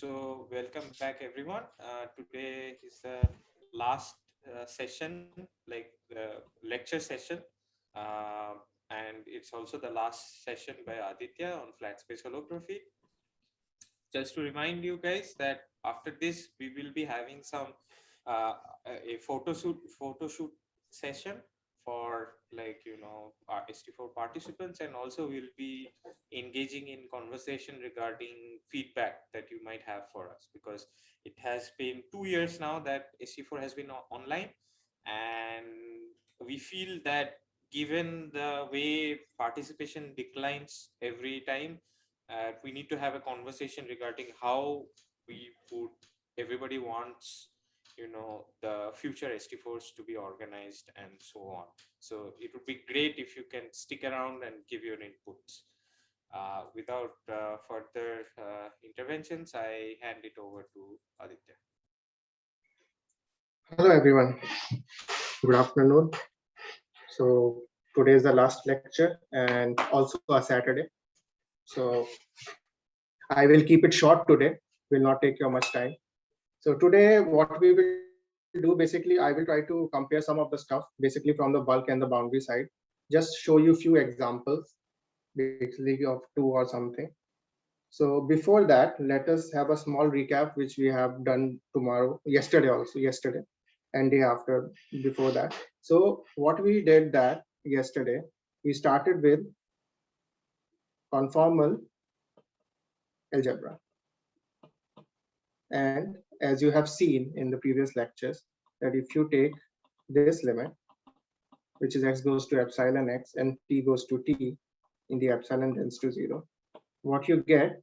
So welcome back everyone. Today is the last session, like the lecture session, uh, and it's also the last session by Aditya on flat space holography. Just to remind you guys that after this we will be having some uh, a photo shoot session for, like, ST4 participants, and also we'll be engaging in conversation regarding feedback that you might have for us, because it has been 2 years now that ST4 has been online, and we feel that given the way participation declines every time, we need to have a conversation regarding how we would everybody wants the future ST4s to be organized and so on. So it would be great if you can stick around and give your inputs. Without further interventions, I hand it over to Aditya. Hello everyone, good afternoon. So today is the last lecture and also a Saturday. So I will keep it short today, will not take you much time. So today what we will do, basically I will try to compare some of the stuff basically from the bulk and the boundary side. Just show you few examples basically of two or something. So before that, let us have a small recap which we have done yesterday and day after before that. So what we did that yesterday, we started with conformal algebra. And as you have seen in the previous lectures, that if you take this limit, which is x goes to epsilon x and t goes to t in the epsilon tends to 0, what you get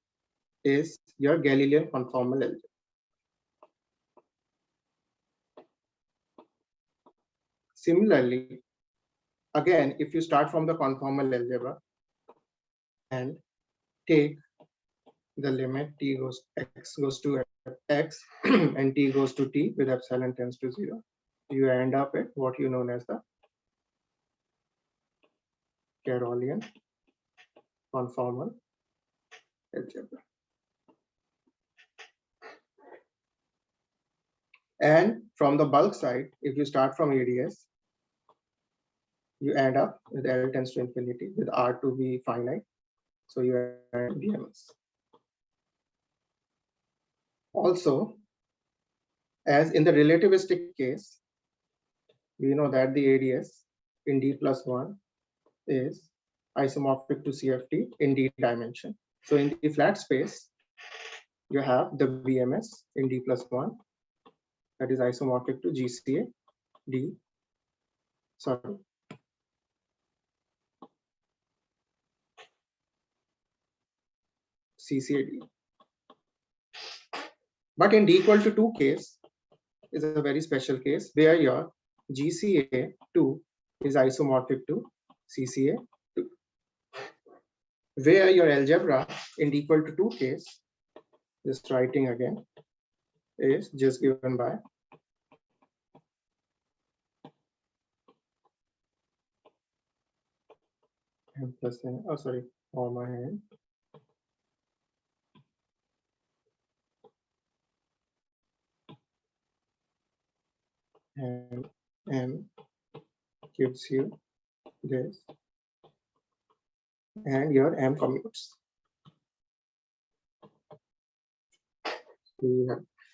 is your Galilean conformal algebra. Similarly, again, if you start from the conformal algebra and take the limit t goes x goes to x and t goes to t with epsilon tends to 0, you end up at what you known as the Carolean conformal algebra. And from the bulk side, if you start from ADS, you end up with L tends to infinity with R to be finite. So you end up BMS. Also, as in the relativistic case, we know that the ADS in D plus 1 is isomorphic to CFT in D dimension. So in the flat space, you have the BMS in D plus 1 that is isomorphic to GCA D, sorry, CCAD. But in D equal to 2 case is a very special case where your GCA2 is isomorphic to CCA2, where your algebra in D equal to 2 case, just writing again, is just given by m plus n, oh sorry, comma n and m gives you this and your m commutes.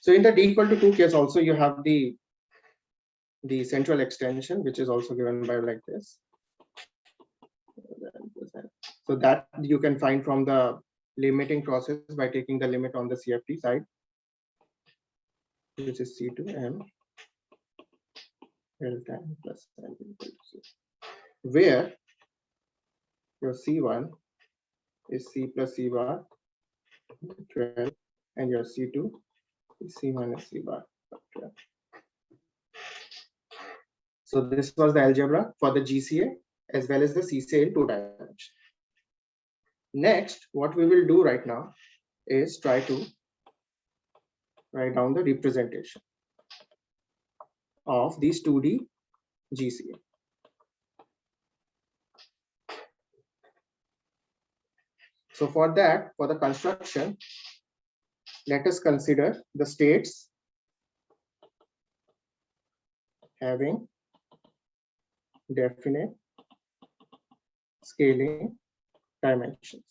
So in the D equal to 2 case also you have the central extension, which is also given by like this. So that you can find from the limiting process by taking the limit on the CFT side, which is C to M L tan plus n equal to C, where your C1 is C plus C bar 12 and your C2 is C minus C bar 12. So this was the algebra for the GCA as well as the CCA in 2 dimensions. Next, what we will do right now is try to write down the representation of these 2D GCA. So for that, for the construction, let us consider the states having definite scaling dimensions,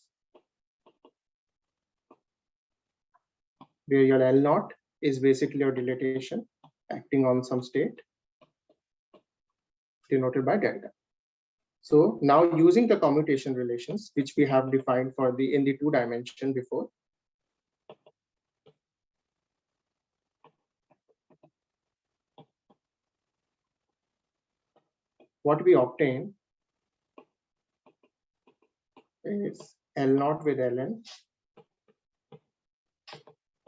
where your L naught is basically your dilatation acting on some state denoted by delta. So now using the commutation relations, which we have defined for the in the 2 dimension before, what we obtain is L naught with Ln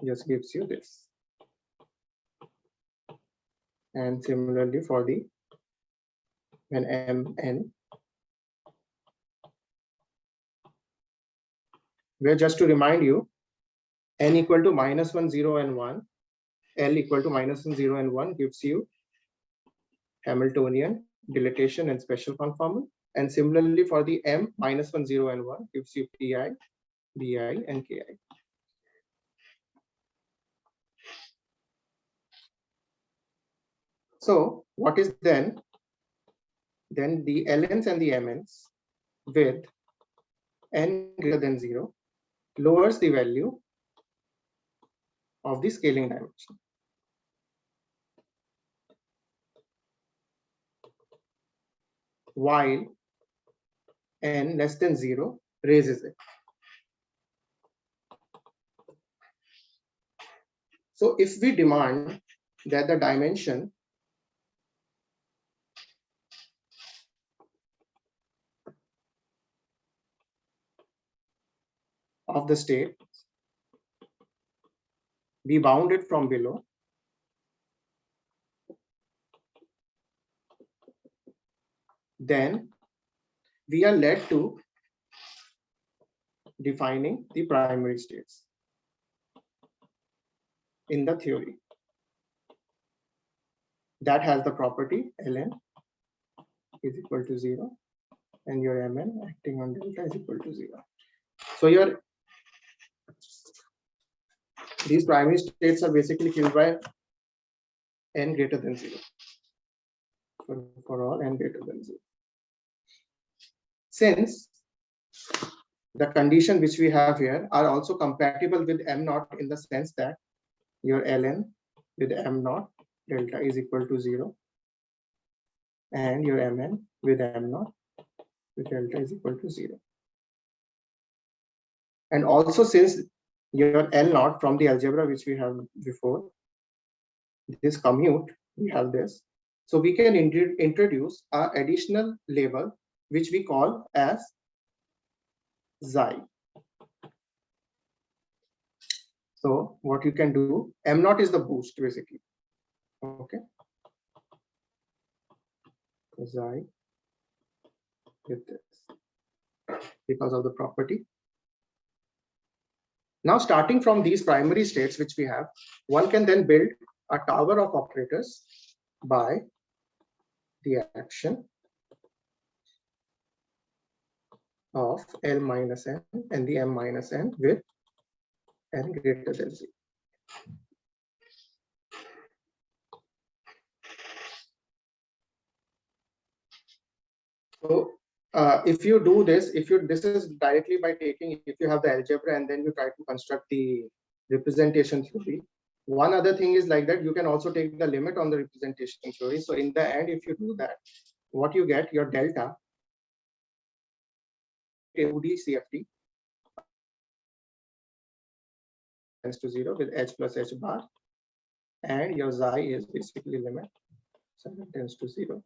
just gives you this. And similarly for the when Mn, where just to remind you, n equal to -1, 0, and 1, L equal to -1, 0, and 1 gives you Hamiltonian, dilatation, and special conformal. And similarly for the M, -1, 0, and 1 gives you Pi, Bi, and Ki. So what is then? Then the Ln's and the Mn's with n greater than 0 lowers the value of the scaling dimension, while n less than 0 raises it. So if we demand that the dimension of the state be bounded from below, then we are led to defining the primary states in the theory that has the property Ln is equal to 0 and your Mn acting on delta is equal to 0. So these primary states are basically filled by n greater than 0 for all n greater than 0. Since the condition which we have here are also compatible with M naught in the sense that your Ln with M naught delta is equal to 0 and your Mn with M naught with delta is equal to 0. And also since your L naught from the algebra which we have before, this commute, we have this. So we can introduce an additional label which we call as xi. So what you can do, M naught is the boost basically. Okay. Xi with this because of the property. Now starting from these primary states which we have, one can then build a tower of operators by the action of L minus n and the M minus n with n greater than 0. So if you do this, this is directly by taking, if you have the algebra and then you try to construct the representation theory. One other thing is like that you can also take the limit on the representation theory. So in the end, if you do that, what you get, your delta 2D CFT tends to 0 with h plus h bar, and your xi is basically limit 7 tends to 0.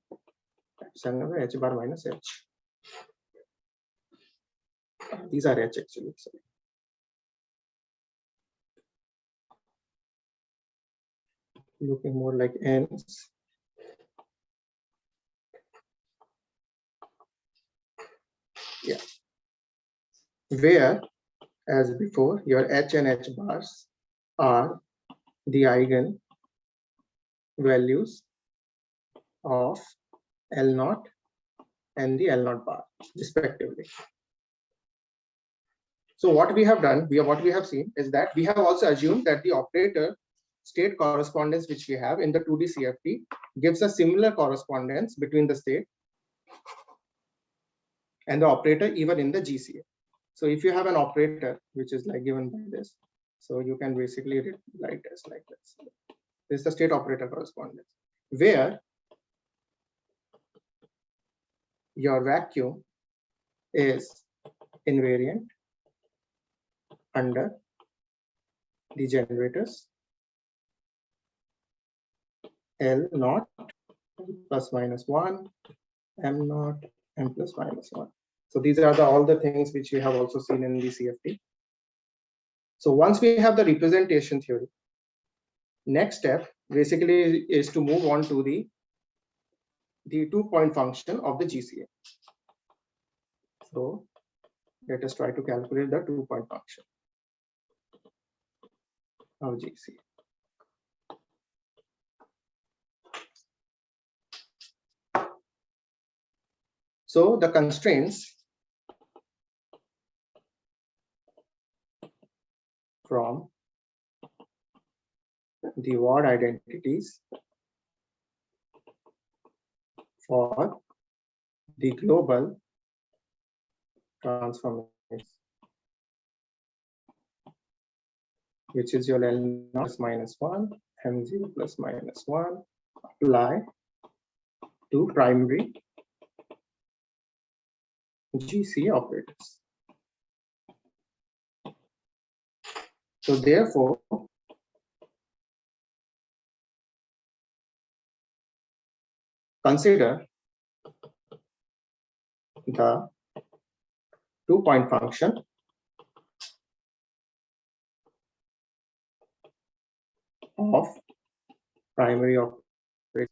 That's another h bar minus h. These are h actually. Sorry. Looking more like n's. Yeah. Where, as before, your h and h bars are the eigen values of L naught and the L naught bar respectively. So what we have done, what we have seen is that we have also assumed that the operator state correspondence which we have in the 2D CFT gives a similar correspondence between the state and the operator even in the GCA. So if you have an operator which is like given by this, so you can basically write this like this. This is the state operator correspondence, where your vacuum is invariant under the generators L naught plus minus 1, M naught, M plus minus 1. So these are all the things which we have also seen in the CFT. So once we have the representation theory, next step basically is to move on to the 2-point function of the GCA. So let us try to calculate the 2-point function of GCA. So the constraints from the word identities for the global transformation, which is your L naught plus minus 1, M0 plus minus 1, apply to primary GCA operators. So therefore, consider the 2-point function of primary operators.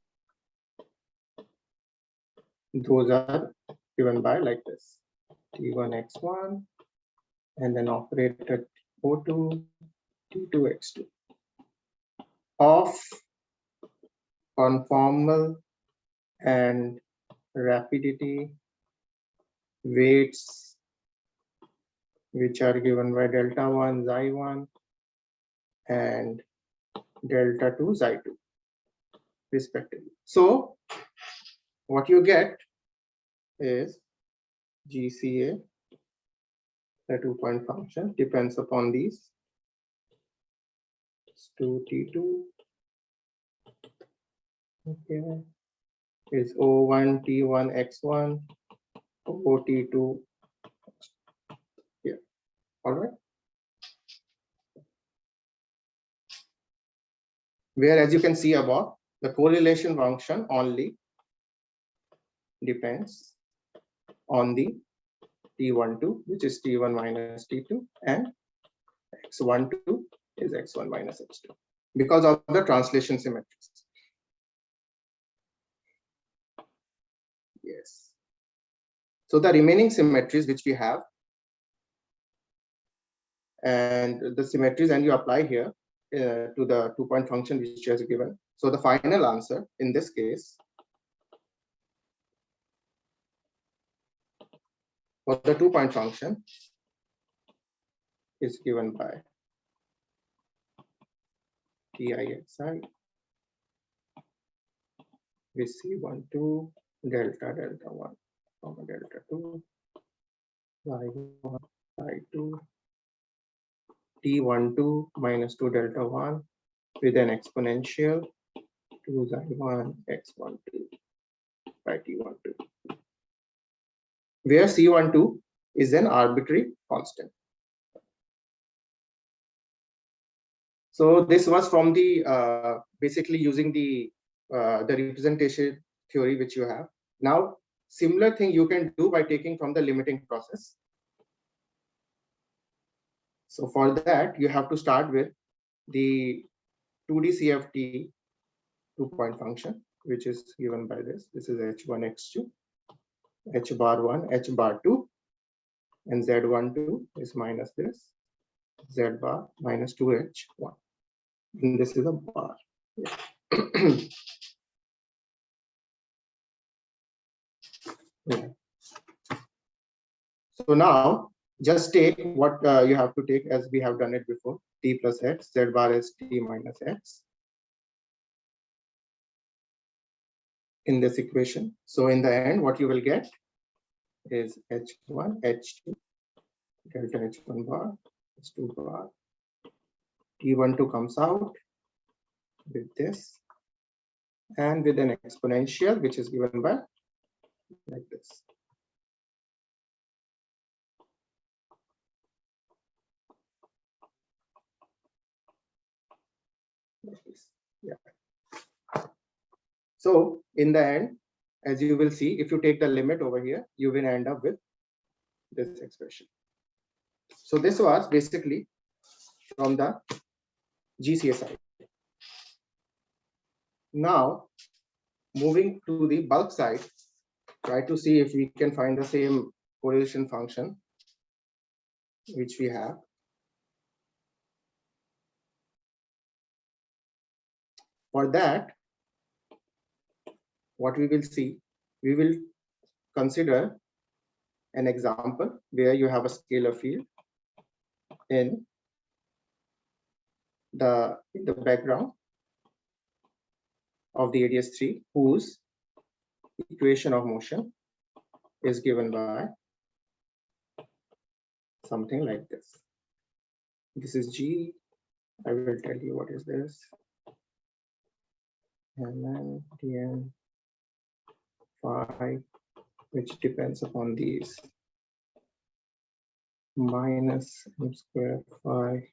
Those are given by like this: T1 x1, and then operator O2, T2 x2 of conformal and rapidity weights which are given by delta 1 xi 1 and delta 2 xi 2 respectively. So what you get is GCA, the 2-point function depends upon these. 2T2, okay, is O1 T1 x1, OT2. Yeah, all right. Where, as you can see above, the correlation function only depends on the T12, which is T1 minus T2, and x12 is x1 minus x2 because of the translation symmetries. Yes. So the remaining symmetries which we have, and the symmetries, and you apply here to the 2-point function which is given. So the final answer in this case for the 2-point function is given by Tixi with C12 delta delta 1 comma delta 2 y1 y2 T12 minus 2 delta 1 with an exponential 2 xi1 x12 by T12, where C12 is an arbitrary constant. So this was from the basically using the representation theory which you have. Now similar thing you can do by taking from the limiting process. So for that you have to start with the 2D CFT 2-point function, which is given by this. This is h1 x2, h bar 1, h bar 2, and z12 is minus this, z bar minus 2h1, and this is a bar. Yeah. Yeah. So now just take what you have to take as we have done it before, t plus x, z bar is t minus x in this equation. So in the end, what you will get is h1, h2, delta h1 bar, h2 bar, t12 comes out with this and with an exponential which is given by like this. Like this. Yeah. So in the end, as you will see, if you take the limit over here, you will end up with this expression. So this was basically from the GCA side. Now, moving to the bulk side, try to see if we can find the same correlation function which we have. For that, what we will see, we will consider an example where you have a scalar field in the background of the ADS 3 whose equation of motion is given by something like this. This is G. I will tell you what is this. And then Dn phi, which depends upon these, minus m square phi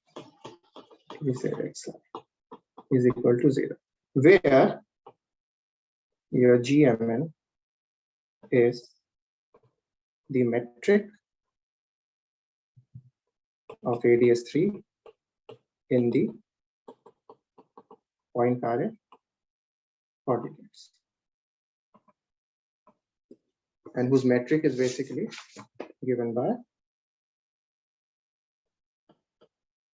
zx is equal to 0, where your GMN is the metric of ADS3 in the Poincare coordinates, and whose metric is basically given by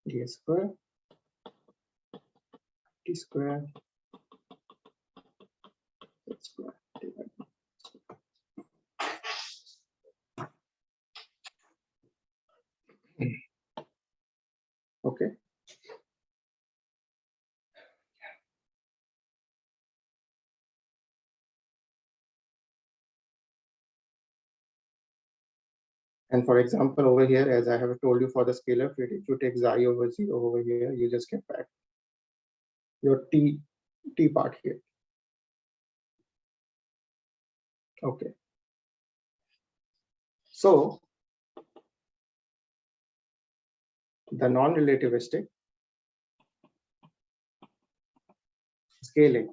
d square t square z square divided by okay. And for example, over here, as I have told you for the scalar field, if you take xi over 0 over here, you just get back your t part here. Okay. So the non-relativistic scaling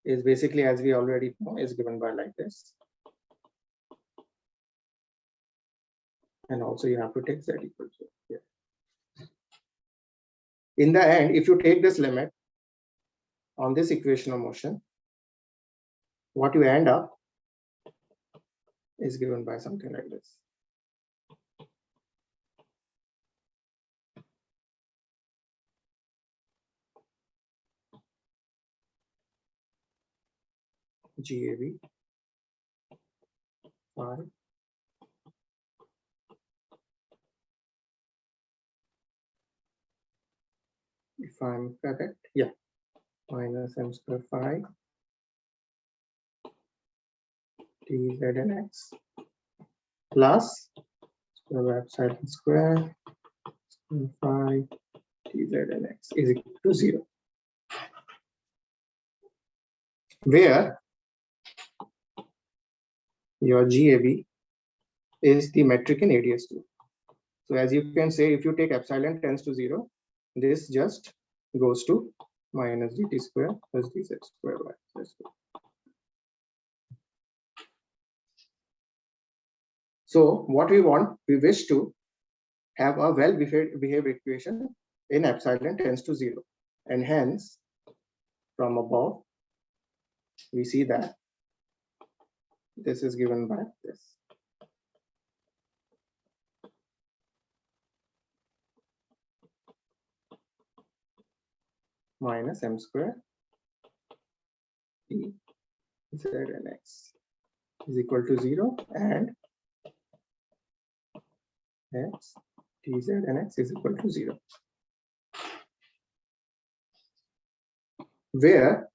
is basically, as we already know, is given by like this. And also you have to take z equal to here. In the end, if you take this limit on this equation of motion, what you end up is given by something like this. GAV phi if I'm correct, yeah, minus m square phi t z and x plus square epsilon square phi t z and x is equal to 0, where your GAV is the metric in ADS2. So as you can say, if you take epsilon tends to 0, this just goes to minus dt square plus dz square by z square. So what we want, we wish to have a well-behaved equation in epsilon tends to 0. And hence, from above, we see that this is given by this. Minus m square t z and x is equal to 0, and x, dz and x is equal to 0. Where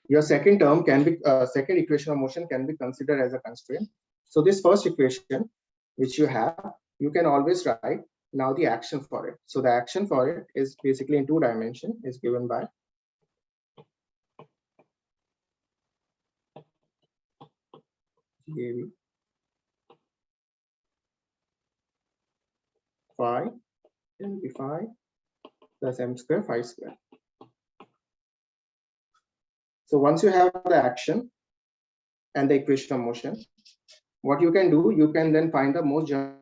your second term can be second equation of motion can be considered as a constraint. So this first equation which you have, you can always write now the action for it. So the action for it is basically in 2 dimensions, is given by GAV phi LB phi plus m square phi square. So once you have the action and the equation of motion, what you can do, you can then find the most general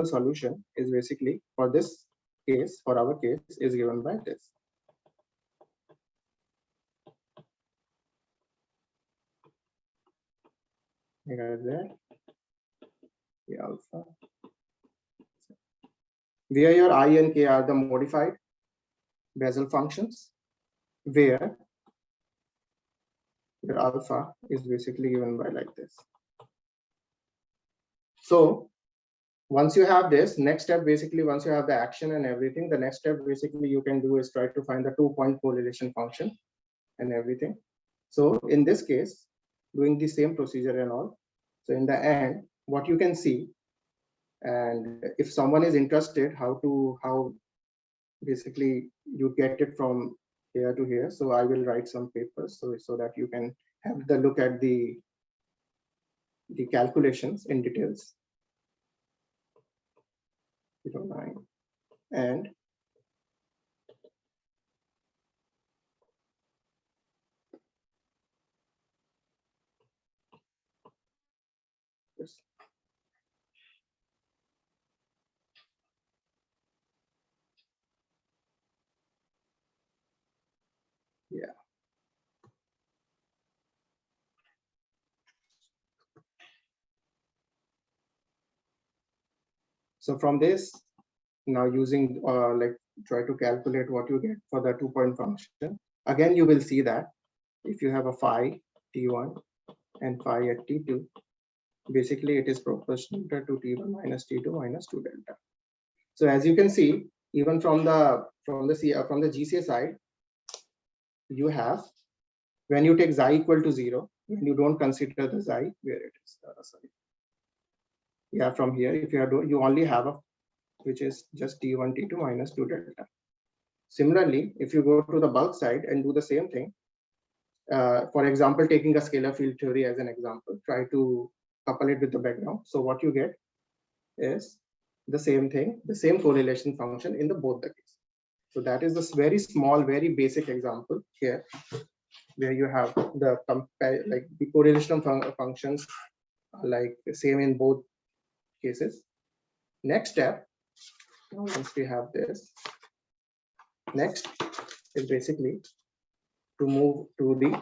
solution is basically for this case, for our case, is given by this. Here is there, the alpha, where your I and k are the modified Bessel functions, where your alpha is basically given by like this. So once you have this, next step basically, once you have the action and everything, the next step basically you can do is try to find the 2-point correlation function and everything. So in this case, doing the same procedure and all. So in the end, what you can see, and if someone is interested how basically you get it from here to here, so I will write some papers so that you can have the look at the calculations in details. 09 and this. Yeah. So from this, now using like try to calculate what you get for the 2-point function. Again, you will see that if you have a phi t1 and phi at t2, basically it is proportional to t1 minus t2 minus 2 delta. So as you can see, even from the GCA side, you have, when you take xi equal to 0, when you don't consider the xi, where it is, sorry. Yeah, from here, if you only have a, which is just t1 t2 minus 2 delta. Similarly, if you go to the bulk side and do the same thing, for example, taking a scalar field theory as an example, try to couple it with the background. So what you get is the same thing, the same correlation function in the both the cases. So that is this very small, very basic example here, where you have the like the correlation functions are like the same in both cases. Next step, once we have this, next is basically to move to the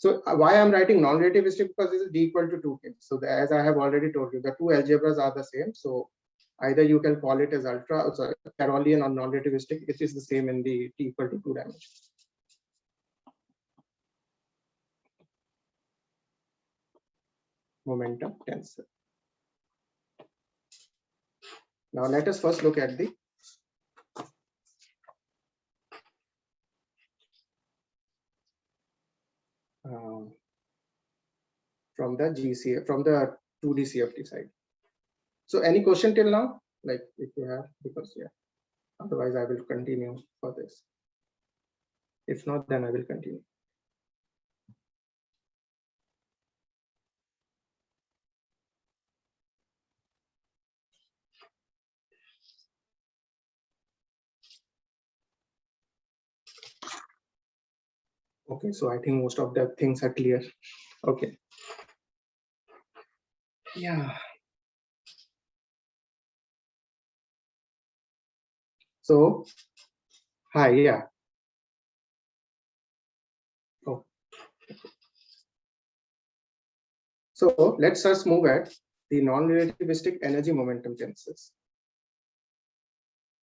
so why I'm writing non-relativistic, because this is d equal to 2k. So as I have already told you, the two algebras are the same. So either you can call it as Carolian or non-relativistic. It is the same in the t equal to 2 dimensions. Momentum tensor. Now let us first look at the from the GCA, from the 2D CFT side. So any question till now? Like if you have, because yeah, otherwise I will continue for this. If not, then I will continue. Okay, so I think most of the things are clear. Okay. Yeah. So, hi, yeah. Oh. So let's first move at the non-relativistic energy momentum tensors.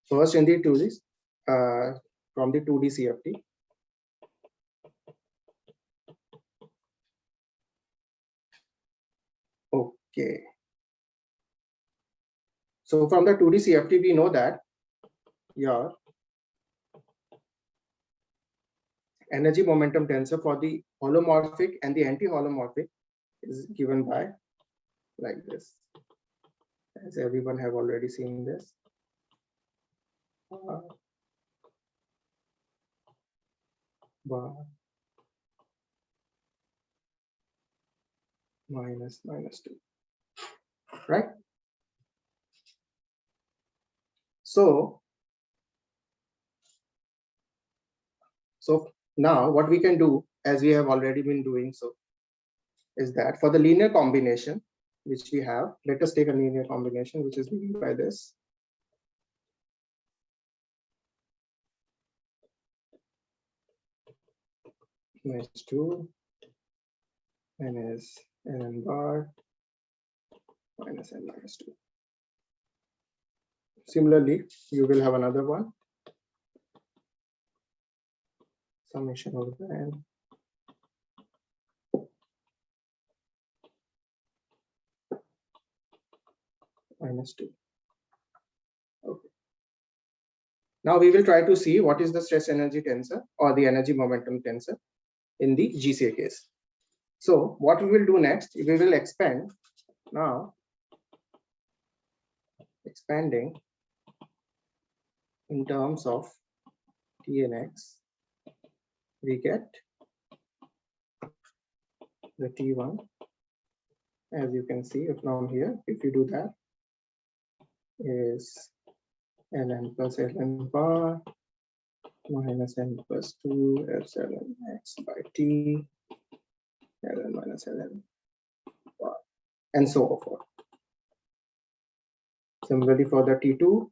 First in the 2D, from the 2D CFT. Okay. So from the 2D CFT, we know that your energy momentum tensor for the holomorphic and the anti-holomorphic is given by like this, as everyone have already seen this. Bar minus 2, right? So now what we can do, as we have already been doing so, is that for the linear combination which we have, let us take a linear combination which is given by this. Minus 2 minus n bar minus n minus 2. Similarly, you will have another one, summation over n minus 2. Okay. Now we will try to see what is the stress energy tensor or the energy momentum tensor in the GCA case. So what we will do next, we will expand now, expanding in terms of T and X, we get the T1, as you can see from here. If you do that, is ln plus ln bar minus n plus 2 epsilon x by t ln minus ln bar, and so forth. Similarly for the T2,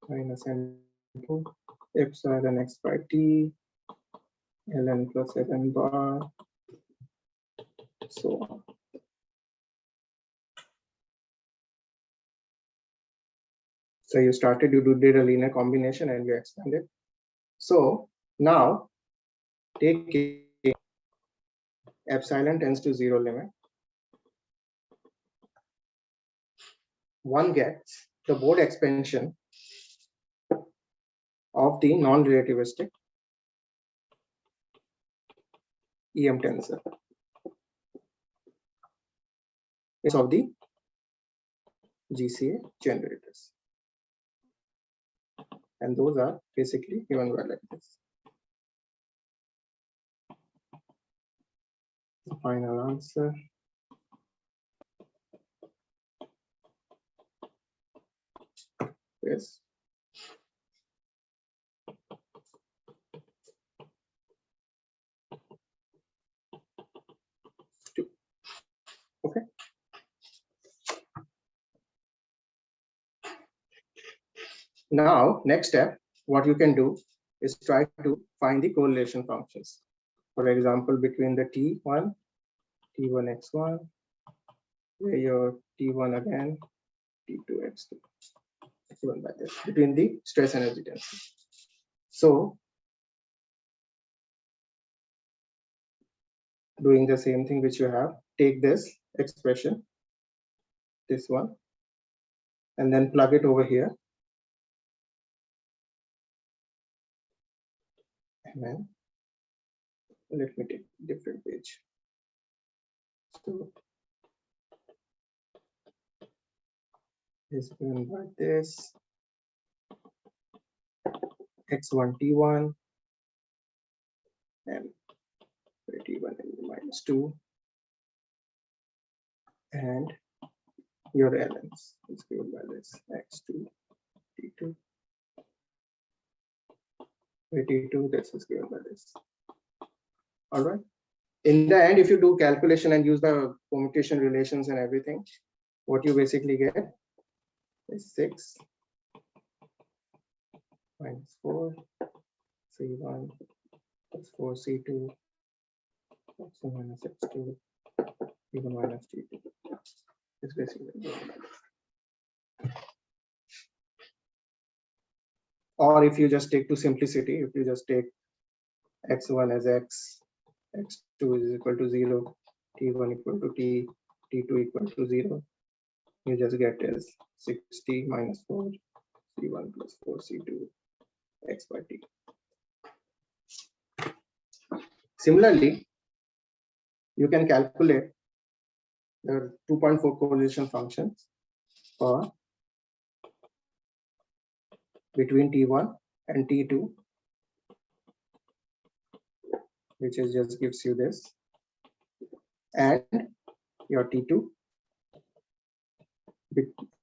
minus n2 epsilon x by t ln plus ln bar, so on. So you started, you did a linear combination and you expanded. So now take epsilon tends to 0 limit. One gets the Bode expansion of the non-relativistic EM tensor. It's of the GCA generators. And those are basically given by like this. The final answer is two. Okay. Now, next step, what you can do is try to find the correlation functions. For example, between the T1, T1x1, where your T1 again, T2x2, given by this, between the stress energy tensor. So, doing the same thing which you have, take this expression, this one, and then plug it over here. And then let me take a different page. So is given by this x1 t1 and t1 and minus 2, and your ln's is given by this x2 t2 t2, this is given by this. All right. In the end, if you do calculation and use the permutation relations and everything, what you basically get is 6 minus 4 c1 plus 4 c2 plus minus x2 even minus t2. It's basically. or if you just take to simplicity, if you just take x1 as x, x2 is equal to 0, t1 equal to t, t2 equal to 0, you just get is 6t minus 4 c1 plus 4 c2 x by t. Similarly, you can calculate the 2.4 correlation functions for between t1 and t2, which is just gives you this, and your t2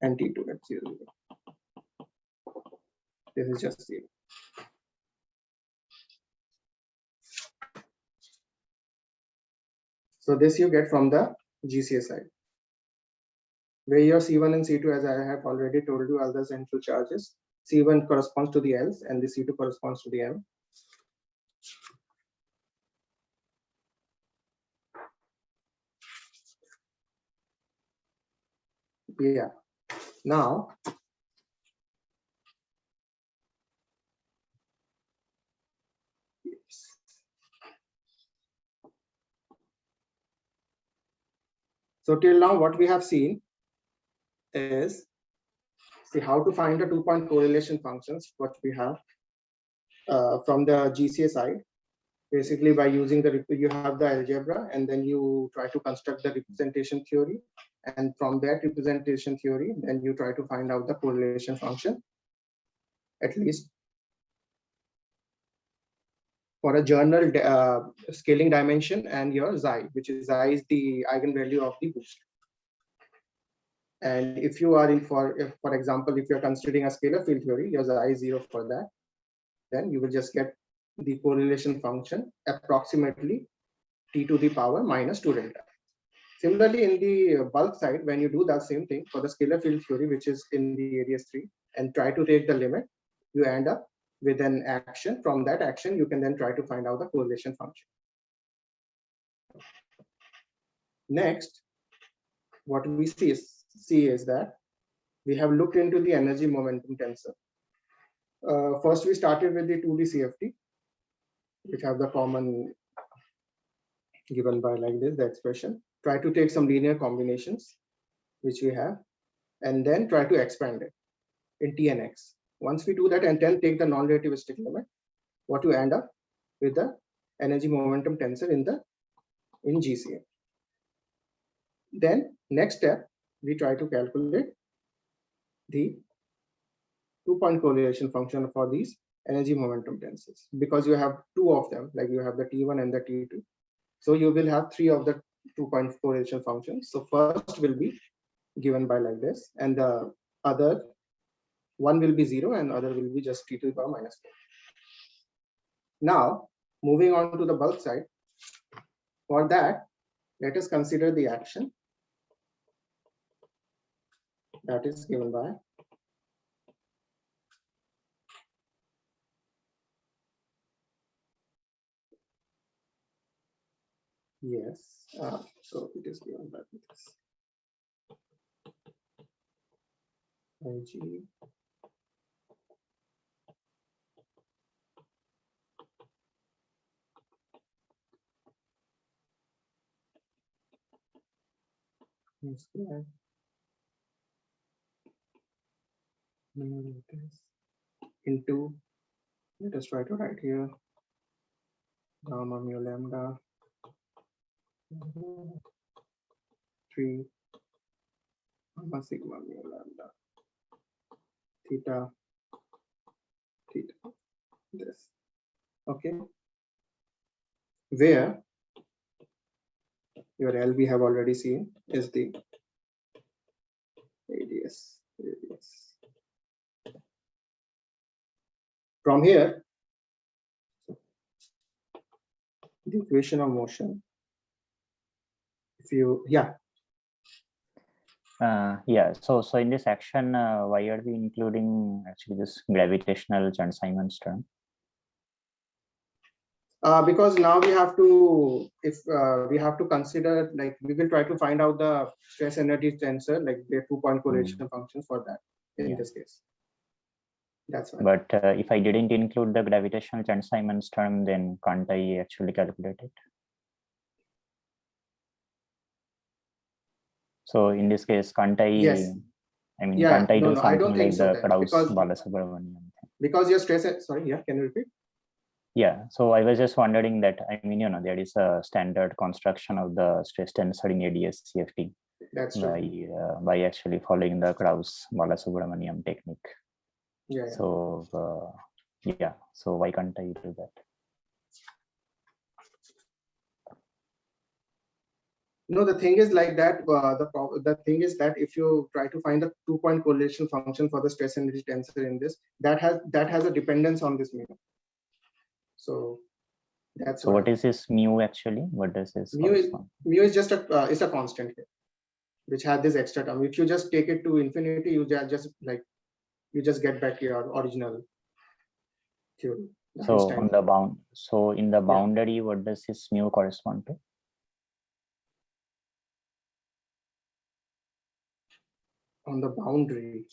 and t2 at 0. This is just 0. So this you get from the GCA side, where your C1 and C2, as I have already told you, are the central charges. C1 corresponds to the L's and the C2 corresponds to the M. Yeah. Now, so till now what we have seen is, see how to find the 2-point correlation functions, what we have from the GCA side. Basically, by using you have the algebra, and then you try to construct the representation theory, and from that representation theory, then you try to find out the correlation function, at least for a journal scaling dimension and your xi, which is xi is the eigenvalue of the boost. And if you are in for example, if you are considering a scalar field theory, your xi is 0 for that, then you will just get the correlation function approximately t to the power minus 2 delta. Similarly, in the bulk side, when you do that same thing for the scalar field theory, which is in the radius 3, and try to take the limit, you end up with an action. From that action, you can then try to find out the correlation function. Next, what we see is that we have looked into the energy momentum tensor. First, we started with the 2D CFT, which have the common given by like this, the expression. Try to take some linear combinations, which we have, and then try to expand it in T and X. Once we do that and then take the non-relativistic limit, what you end up with the energy momentum tensor in GCA. Then next step, we try to calculate the 2-point correlation function for these energy momentum tensors, because you have 2 of them, like you have the T1 and the T2. So you will have 3 of the 2-point correlation functions. So first will be given by like this, and the other one will be 0 and other will be just t to the power minus 4. Now, moving on to the bulk side, for that, let us consider the action that is given by yes. So it is given by this IG square into, let us try to write here, gamma mu lambda 3 gamma sigma mu lambda theta this. Okay, where your L we have already seen is the radius. From here, the equation of motion, if you so in this action, why are we including actually this gravitational Chern-Simons term? Because now we have to, if we have to consider, like we will try to find out the stress energy tensor, like the 2-point correlation functions for that in this case. That's fine. But if I didn't include the gravitational Chern-Simons term, then can't I actually calculate it? So in this case, can't I? Yes. I mean, Yeah, can't I no, do no, I don't something think like so the then, Krauss-Balasubramanian thing? because your stress, sorry, yeah, can you repeat? Yeah, so I was just wondering that, I mean, there is a standard construction of the stress tensor in ADS-CFT That's true. by actually following the Krauss-Balasubramanian technique. Yeah, yeah. So yeah, so why can't I do that? No, the thing is like that. The thing is that if you try to find the 2-point correlation function for the stress energy tensor in this, that has a dependence on this mu. So that's So what is this mu actually? What does this correspond? Mu is just is a constant here, which had this extra term. If you just take it to infinity, you just get back your original theory. So on the bound, so in the boundary, yeah. what does this mu correspond to? On the boundary.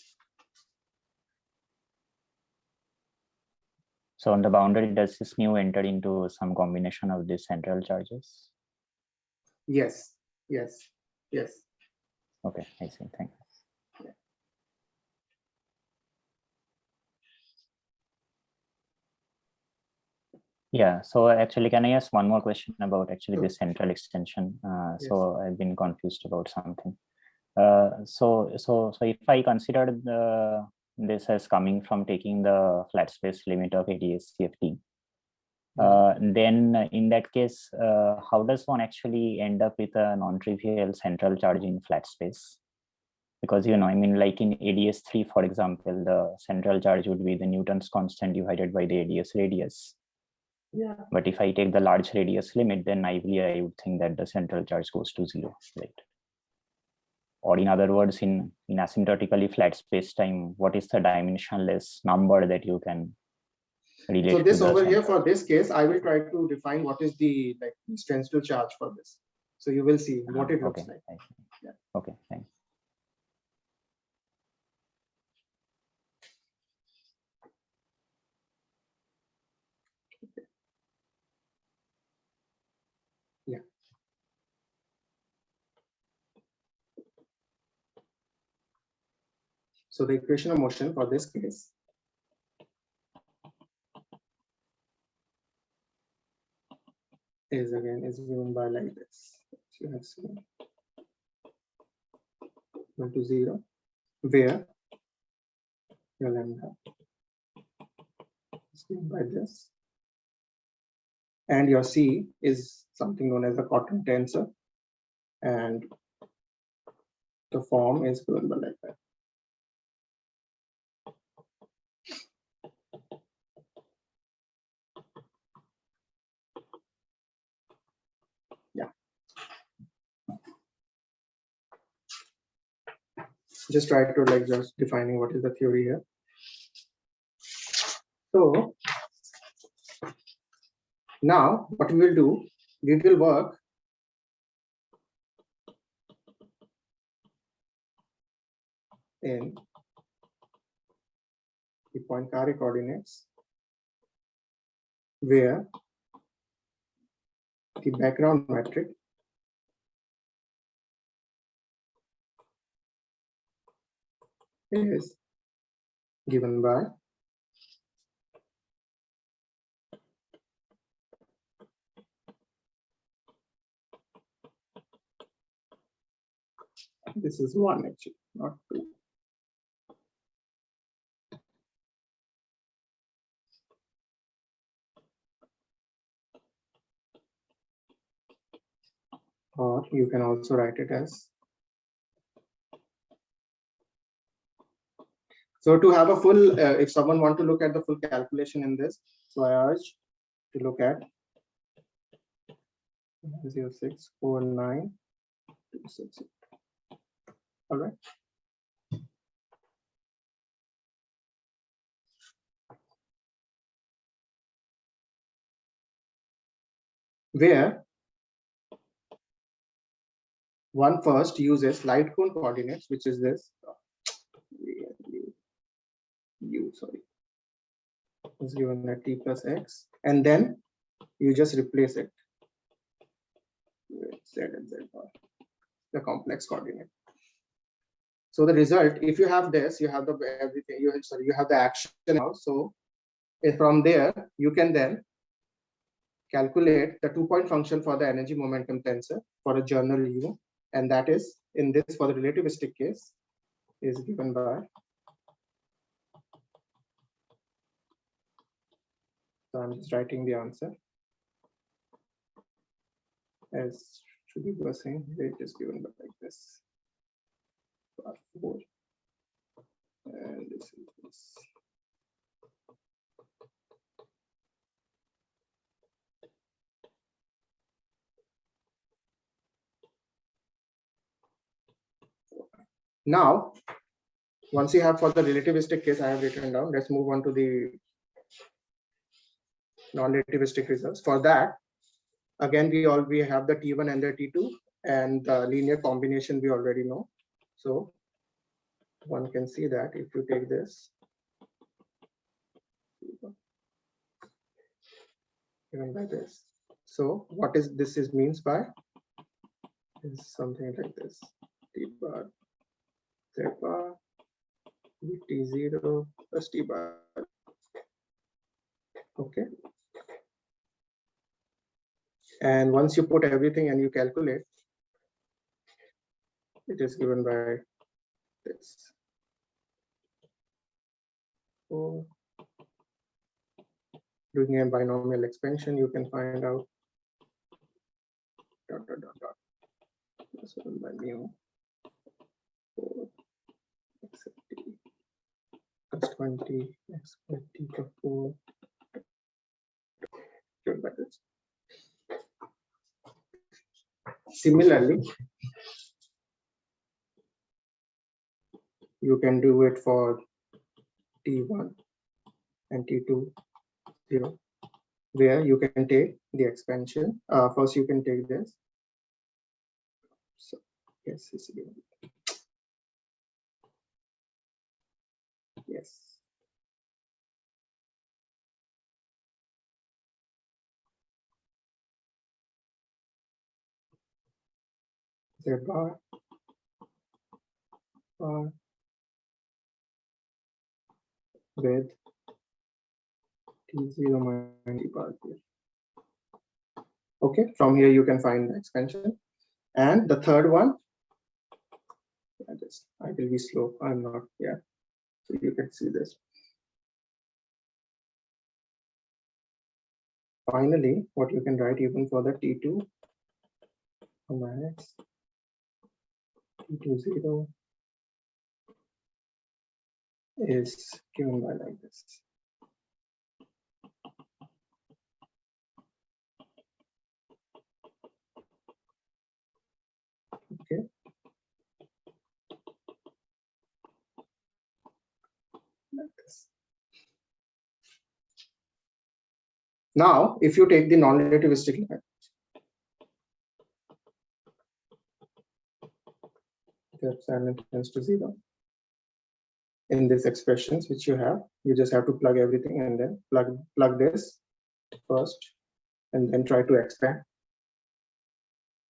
So on the boundary, does this mu enter into some combination of these central charges? Yes, yes, yes. Okay, I see. Thanks. Yeah, so actually, can I ask one more question about actually the central extension? Yes. So I've been confused about something. So if I consider this as coming from taking the flat space limit of ADS-CFT, then in that case, how does one actually end up with a non-trivial central charge in flat space? Because, I mean, like in ADS3, for example, the central charge would be the Newton's constant divided by the ADS radius. Yeah. But if I take the large radius limit, then naively I would think that the central charge goes to 0, right? Or in other words, in asymptotically flat space-time, what is the dimensionless number that you can relate to? So this over here, for this case, I will try to define what is the tensile charge for this. So you will see what it looks like. Yeah. Okay, thanks. Yeah. So the equation of motion for this case is given by like this. So you have seen equal to 0, where your lambda is given by this, and your C is something known as the cotton tensor, and the form is given by like that. Yeah. Just try to just defining what is the theory here. So now what we will do, we will work in the Poincare coordinates, where the background metric is given by this is 1 actually, not 2. Or you can also write it as. So to have a full, if someone want to look at the full calculation in this, so I urge to look at 0.64926. All right. Where one first uses light cone coordinates, which is this. Sorry. is given at t plus x, and then you just replace it with z and z bar, the complex coordinate. So the result, if you have this, you have the everything. You have the action now. So from there, you can then calculate the 2-point function for the energy momentum tensor for a journal U, and that is in this for the relativistic case is given by. So I'm just writing the answer as Shubhi was saying. It is given by like this. 4, and this is this. Now, once you have for the relativistic case, I have written down. Let's move on to the non-relativistic results. For that, again, we have the T1 and the T2, and the linear combination we already know. So one can see that if you take this, given by this. So what is this is means by is something like this: T bar, Z bar, T0 plus T bar. Okay. And once you put everything and you calculate, it is given by this. So doing a binomial expansion, you can find out dot dot dot dot. This one by mu 4 x t plus 20 x by t to 4 given by this. Similarly, you can do it for T1 and T2 0, where you can take the expansion. First, you can take this. So, yes, it's given. Yes. Z bar with T0 minus T bar here. Okay, from here you can find the expansion. And the third one, I will be slow. I'm not, yeah. So you can see this. Finally, what you can write even for the T2 minus T2 0 is given by like this. Okay. Like this. Now, if you take the non-relativistic line, the epsilon tends to 0. In these expressions which you have, you just have to plug everything and then plug this first and then try to expand.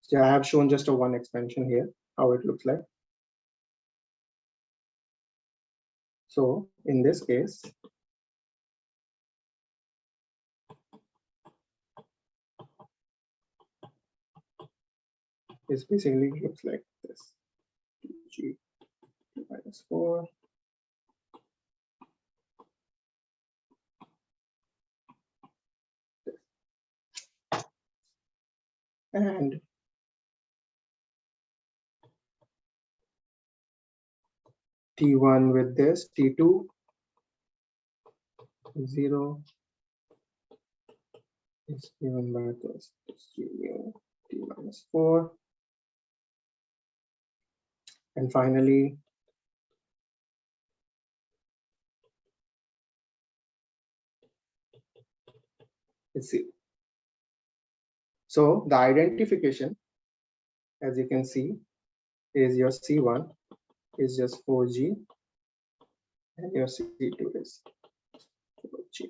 So I have shown just a one expansion here, how it looks like. So in this case, this basically looks like this: G minus 4 and T1 with this, T2 0 is given by this G mu T minus 4. And finally, it's 0. So the identification, as you can see, is your C1 is just 4G and your C2 is 4G.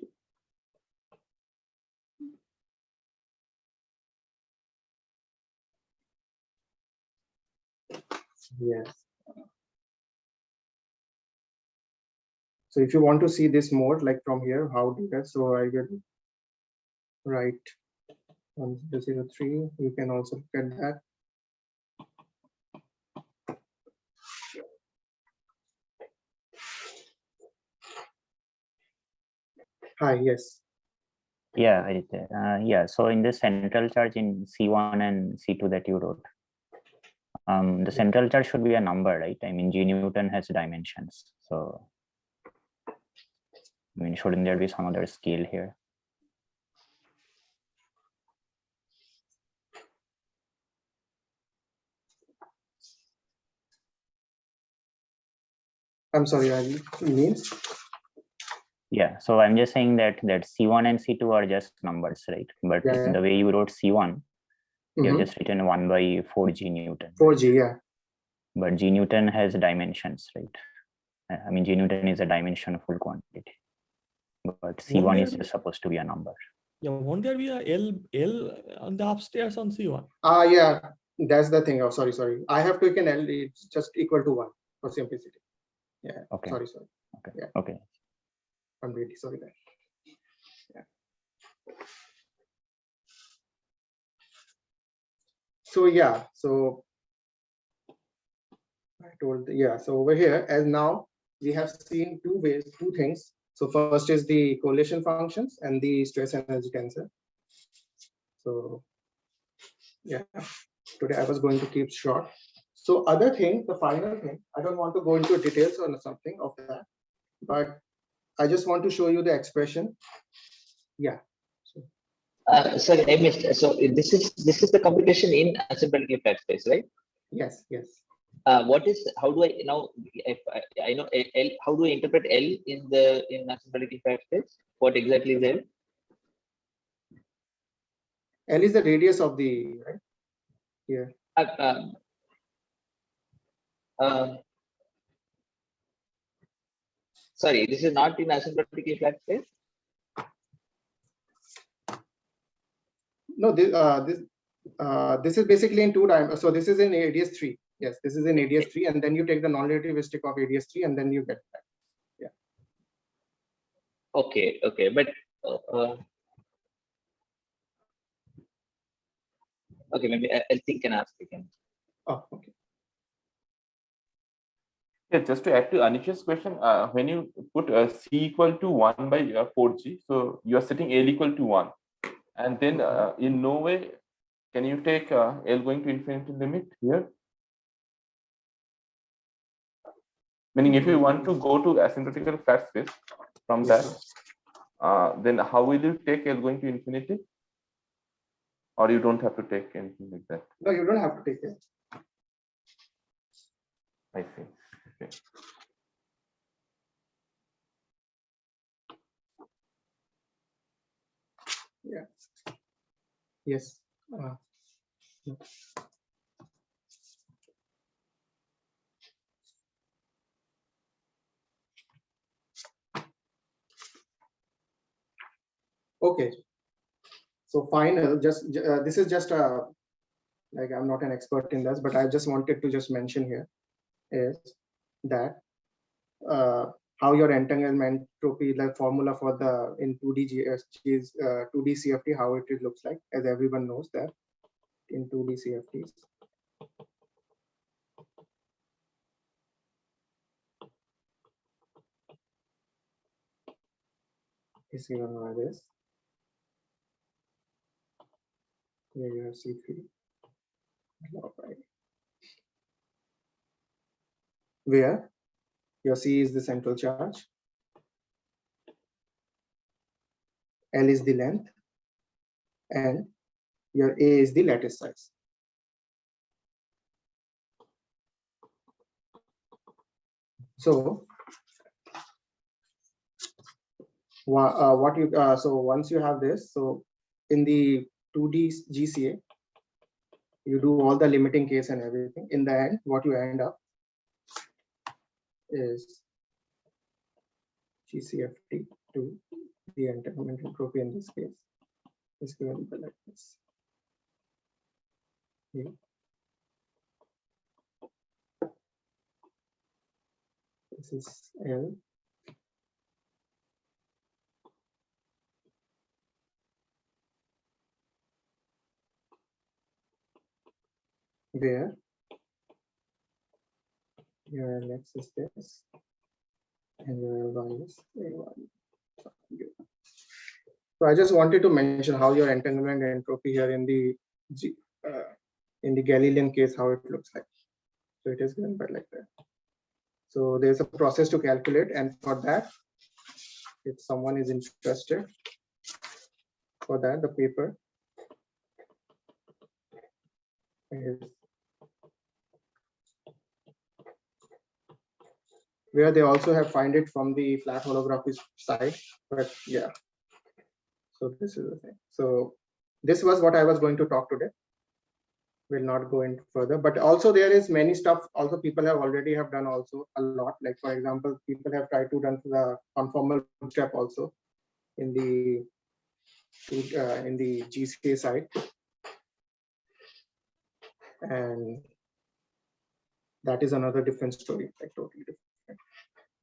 Yes. So if you want to see this more, like from here, how do that? So I will write 1003. You can also look at that. Hi, yes. Yeah, yeah. So in the central charge in C1 and C2 that you wrote, the central charge should be a number, right? I mean, G Newton has dimensions. So, I mean, shouldn't there be some other scale here? I'm sorry, I means? Yeah, so I'm just saying that C1 and C2 are just numbers, right? But Yeah. in the way you wrote C1, you have Mhm. just written 1/4G Newton. 4G, yeah. But G Newton has dimensions, right? I mean, G Newton is a dimensionful quantity. But C1 is just supposed to be a number. Yeah, won't there be a L on the upstairs on C1? Yeah, that's the thing. Oh, sorry. I have taken L, it's just equal to 1 for simplicity. Yeah, Okay. sorry. Okay. Yeah. Okay. I'm really sorry that. Yeah. So yeah, so I told, yeah, so over here, as now we have seen two things. So first is the correlation functions and the stress energy tensor. So yeah, today I was going to keep short. So other thing, the final thing, I don't want to go into details or something of that, but I just want to show you the expression. Yeah. Sorry, I missed. So this is the computation in asymptotic flat space, right? Yes. What is, how do I now, if I know L, how do I interpret L in asymptotic flat space? What exactly is L? L is the radius of the, right? Here. Sorry, this is not in asymptotic flat space. No, this is basically in 2 dimensions. So this is in ADS 3. Yes, this is in ADS 3, and then you take the non-relativistic of ADS 3, and then you get that. Yeah. Okay, but okay, maybe I'll think and ask again. Oh, okay. Yeah, just to add to Anisha's question, when you put C equal to 1/4G, so you are setting L equal to 1, and then in no way can you take L going to infinity limit here. Meaning, if you want to go to asymptotical flat space from that, then how will you take L going to infinity? Or you don't have to take anything like that? No, you don't have to take it. I see. Okay. Yeah. Yes. Okay. So final, just this is just a, like, I'm not an expert in this, but I just wanted to just mention here is that how your entanglement entropy, the formula for the in 2D is 2D CFT, how it looks like, as everyone knows that in 2D CFTs. Is given by this. Here you have C3. Where your C is the central charge, L is the length, and your A is the lattice size. So what you so once you have this, so in the 2D GCA, you do all the limiting case and everything. In the end, what you end up is GCFT to the entanglement entropy in this case is given by like this. Okay. This is L. Where your X is this and your Y is A1. So I just wanted to mention how your entanglement entropy here in the Galilean case, how it looks like. So it is given by like that. So there's a process to calculate, and for that, if someone is interested, for that the paper is where they also have find it from the flat holography side. But yeah, so this is the thing. So this was what I was going to talk today. Will not go into further, but also there is many stuff also people have already have done also a lot. Like for example, people have tried to done the conformal bootstrap also in the GCA side, and that is another different story, like totally different.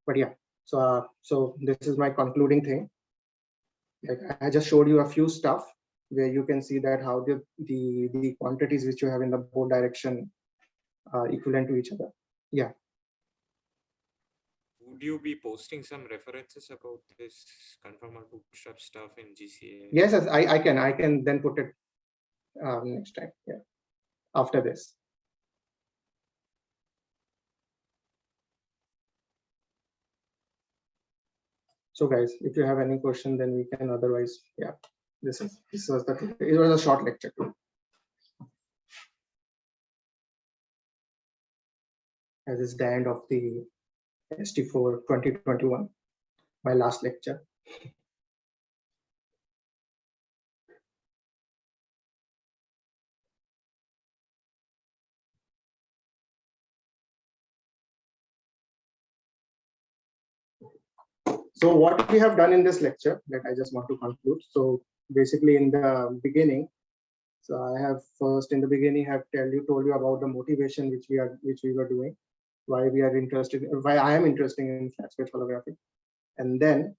But yeah, so this is my concluding thing. Like I just showed you a few stuff where you can see that how the quantities which you have in the both direction are equivalent to each other. Yeah. Would you be posting some references about this conformal bootstrap stuff in GCA? Yes, I can then put it next time. Yeah, after this. So guys, if you have any question, then we can. Otherwise, yeah, this was it was a short lecture too. As it's the end of the ST4 2021, my last lecture. So what we have done in this lecture, that I just want to conclude. So basically in the beginning, so I have first in the beginning have told you about the motivation which we were doing, why we are interested, why I am interested in flat space holography, and then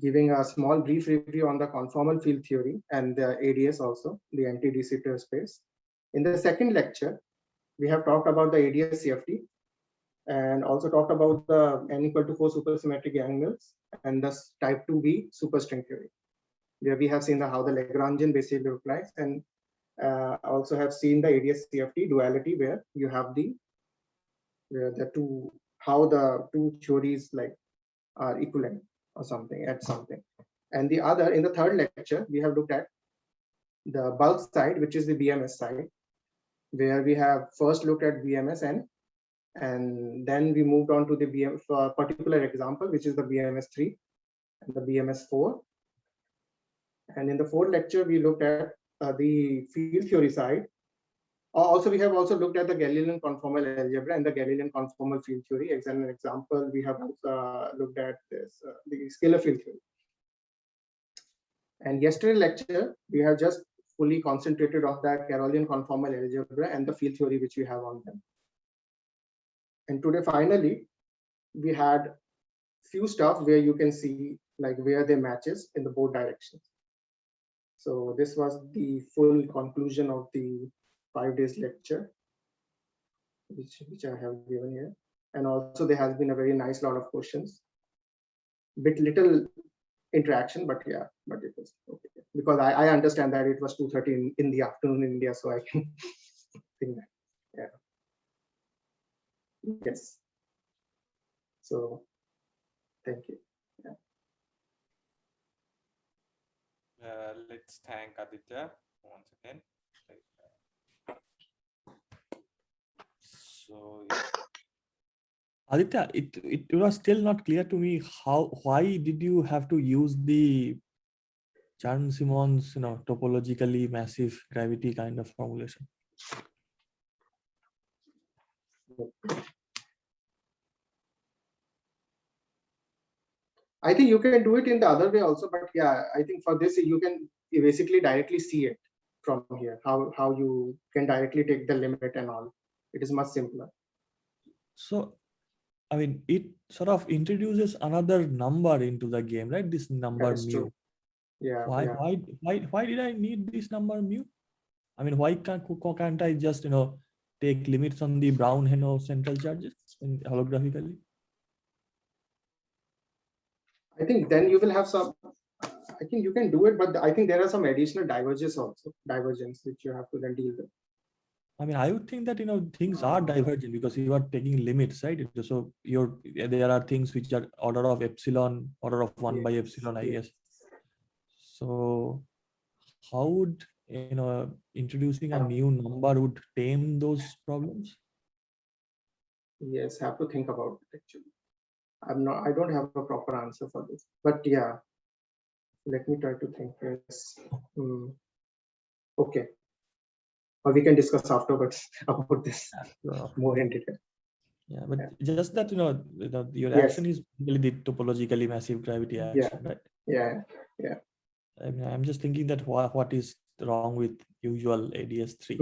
giving a small brief review on the conformal field theory and the ADS also, the anti-de Sitter space. In the second lecture, we have talked about the ADS CFT and also talked about the n equal to 4 supersymmetric angles and the type 2B superstring theory, where we have seen how the Lagrangian basically applies, and also have seen the ADS CFT duality, where you have how the two theories like are equivalent or something at something. And the other, in the third lecture, we have looked at the bulk side, which is the BMS side, where we have first looked at BMS and then we moved on to the BMS for a particular example, which is the BMS3 and the BMS4. And in the fourth lecture, we looked at the field theory side. Also, we have also looked at the Galilean conformal algebra and the Galilean conformal field theory. As an example, we have also looked at this the scalar field theory. And yesterday lecture, we have just fully concentrated on the Carolean conformal algebra and the field theory which we have on them. And today, finally, we had few stuff where you can see like where they matches in the both directions. So this was the full conclusion of the 5 days lecture, which I have given here. And also there has been a very nice lot of questions, little interaction, but yeah, but it was okay. Because I understand that it was 2:30 in the afternoon in India, so I can think that, yeah. Yes. So thank you. Yeah. Let's thank Aditya once again. So Aditya, it was still not clear to me why did you have to use the Chern-Simons, topologically massive gravity kind of formulation? I think you can do it in the other way also, but yeah, I think for this you can basically directly see it from here, how you can directly take the limit and all. It is much simpler. So I mean, it sort of introduces another number into the game, right? This number That is mu. true. Yeah. Why, Yeah. why did I need this number mu? I mean, why can't I just, take limits on the brown Heno central charges in holographically? I think then you will have some. I think you can do it, but I think there are some additional divergence which you have to then deal with. I mean, I would think that things are divergent because you are taking limits, right? So there are things which are order of epsilon, order of 1 by epsilon, I guess. So how would introducing a new number would tame those problems? Yes, have to think about it actually. I don't have a proper answer for this, but yeah, let me try to think. Yes. Okay. Or we can discuss afterwards about this more in detail. Yeah, but just that your Yes. action is really the topologically massive gravity action, right? Yeah. I mean, I'm just thinking that what is wrong with usual ADS3?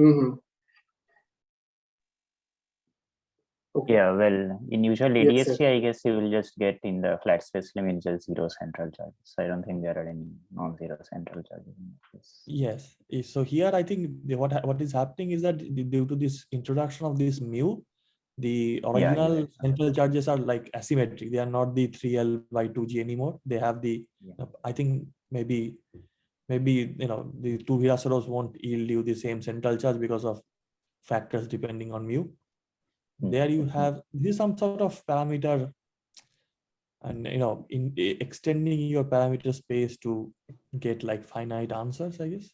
Okay. Yeah, well, in usual Yes, ADS3, I guess you will just get in the flat space limit just 0 central charges. So I don't think there are any non-zero central charges in this. Yes. So here, I think what is happening is that due to this introduction of this mu, the original central charges are like asymmetric. They are not the 3L by 2G anymore. They have the, I think maybe the two Hirasaros won't yield you the same central charge because of factors depending on mu. There you have, this is some sort of parameter, and in extending your parameter space to get like finite answers, I guess.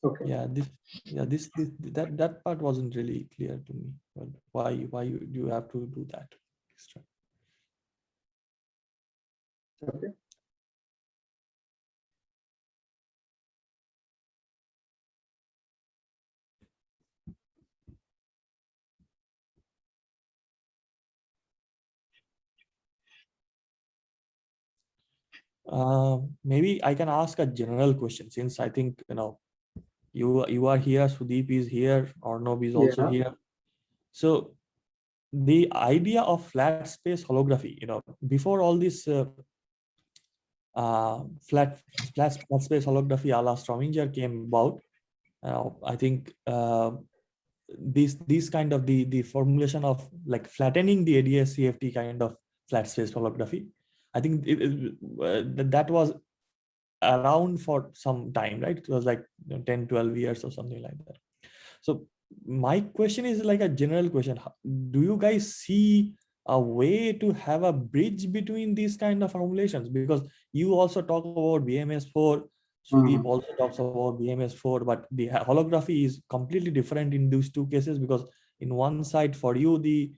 Okay. That part wasn't really clear to me. But why you have to do that extra? Okay. Maybe I can ask a general question, since I think you are here, Sudeep is here, Arnav is also here. So the idea of flat space holography, before all this flat space holography a la Strominger came about, I think this kind of the formulation of like flattening the ADS CFT kind of flat space holography, I think that was around for some time, right? It was like 10-12 years or something like that. So my question is like a general question. Do you guys see a way to have a bridge between these kind of formulations? Because you also talk about BMS4, Sudeep also talks about BMS4, but the holography is completely different in these two cases, because in one side for you the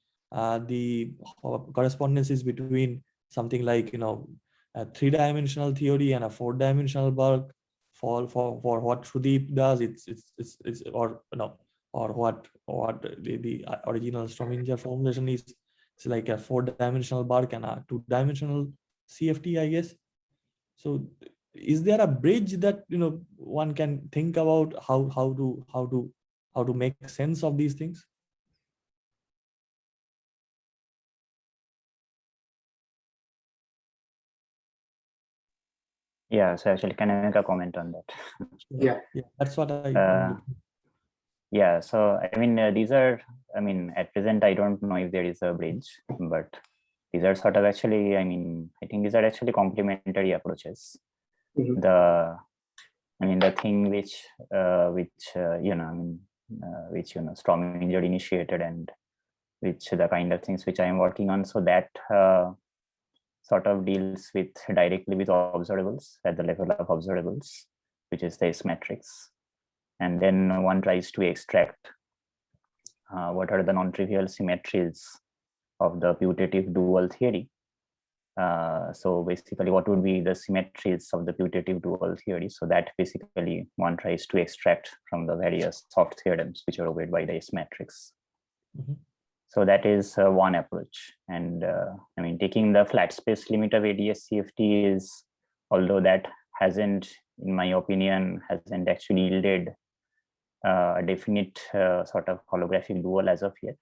correspondence is between something like a 3-dimensional theory and a 4-dimensional bulk. For what Sudeep does, it's or what the original Strominger formulation is. It's like a 4-dimensional bark and a 2-dimensional CFT, I guess. So is there a bridge that one can think about how to make sense of these things? Yeah, so actually, can I make a comment on that? Yeah, that's what I. Yeah, so I mean, these are, I mean, at present, I don't know if there is a bridge, but these are sort of actually, I mean, I think these are actually complementary approaches. The thing which Strominger initiated, and which the kind of things which I am working on, so that sort of deals with directly with observables at the level of observables, which is the S matrix. And then one tries to extract what are the non-trivial symmetries of the putative dual theory. So basically, what would be the symmetries of the putative dual theory? So that basically one tries to extract from the various soft theorems which are obeyed by the S matrix. So that is one approach. And I mean, taking the flat space limit of ADS-CFT is, although that hasn't, in my opinion, hasn't actually yielded a definite sort of holographic dual as of yet.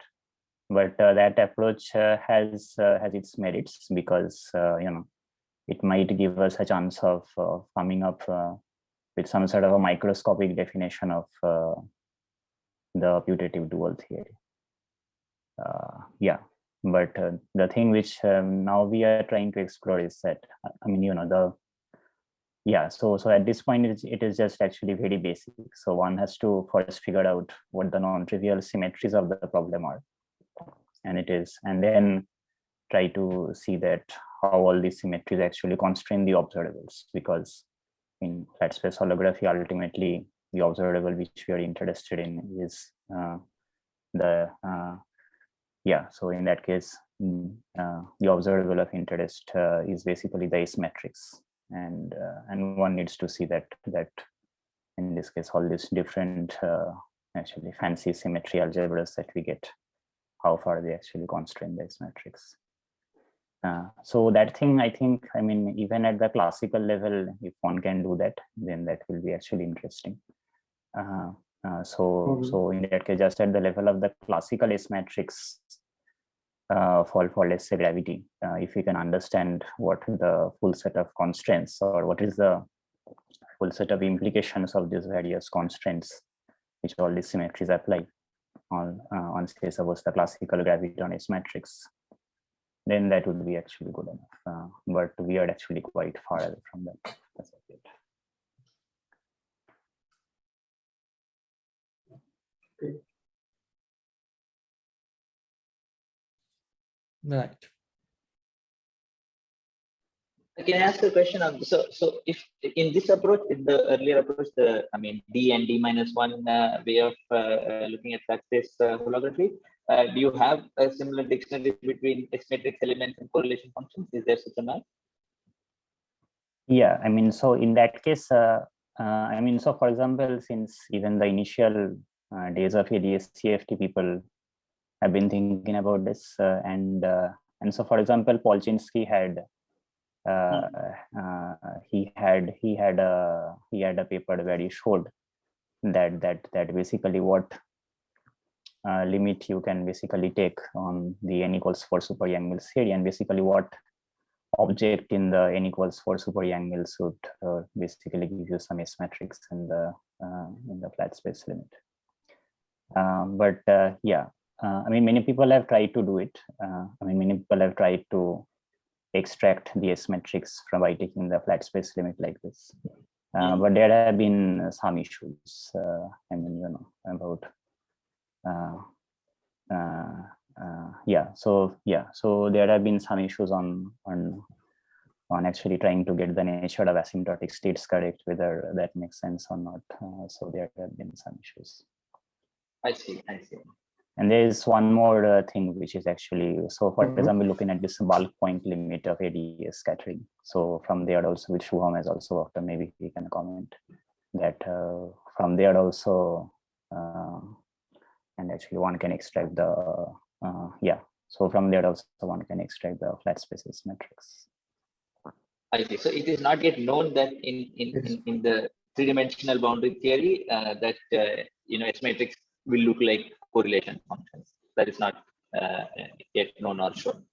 But that approach has its merits, because it might give us a chance of coming up with some sort of a microscopic definition of the putative dual theory. Yeah, but the thing which now we are trying to explore is that, I mean, so at this point it is just actually very basic. So one has to first figure out what the non-trivial symmetries of the problem are, and then try to see that how all these symmetries actually constrain the observables, because in flat space holography, ultimately the observable which we are interested in is so in that case, the observable of interest is basically the S matrix, and one needs to see that in this case all these different actually fancy symmetry algebras that we get, how far they actually constrain the S matrix. So that thing, I think, I mean, even at the classical level, if one can do that, then that will be actually interesting. So in that case, just at the level of the classical S matrix for let's say gravity, if we can understand what the full set of constraints, or what is the full set of implications of these various constraints which all these symmetries apply on say suppose the classical gravity on S matrix, then that would be actually good enough. But we are actually quite far away from that. That's it. Okay. Right. Can I ask a question on so if in this approach, in the earlier approach, I mean D and D-1 way of looking at flat space holography, do you have a similar dictionary between S matrix elements and correlation functions? Is there such a map? Yeah, I mean, so in that case, I mean, so for example, since even the initial days of ADS-CFT, people have been thinking about this, and so for example, Polchinski had he had a paper where he showed that basically what limit you can basically take on the n equals 4 super Yang-Mills theory, and basically what object in the n equals 4 super Yang-Mills would basically give you some S matrix in the flat space limit. But I mean, many people have tried to do it. I mean, many people have tried to extract the S matrix by taking the flat space limit like this. But there have been some issues. I mean, about so there have been some issues on actually trying to get the nature of asymptotic states correct, whether that makes sense or not. So there have been some issues. I see. And there is one more thing which is actually, so for example, looking at this bulk point limit of ADS scattering. So from there also, which Shubham has also worked on, maybe he can comment that from there also, and actually one can extract the, so from there also one can extract the flat spaces matrix. I see. So it is not yet known that in the three-dimensional boundary theory that S matrix will look like correlation functions. That is not yet known or shown.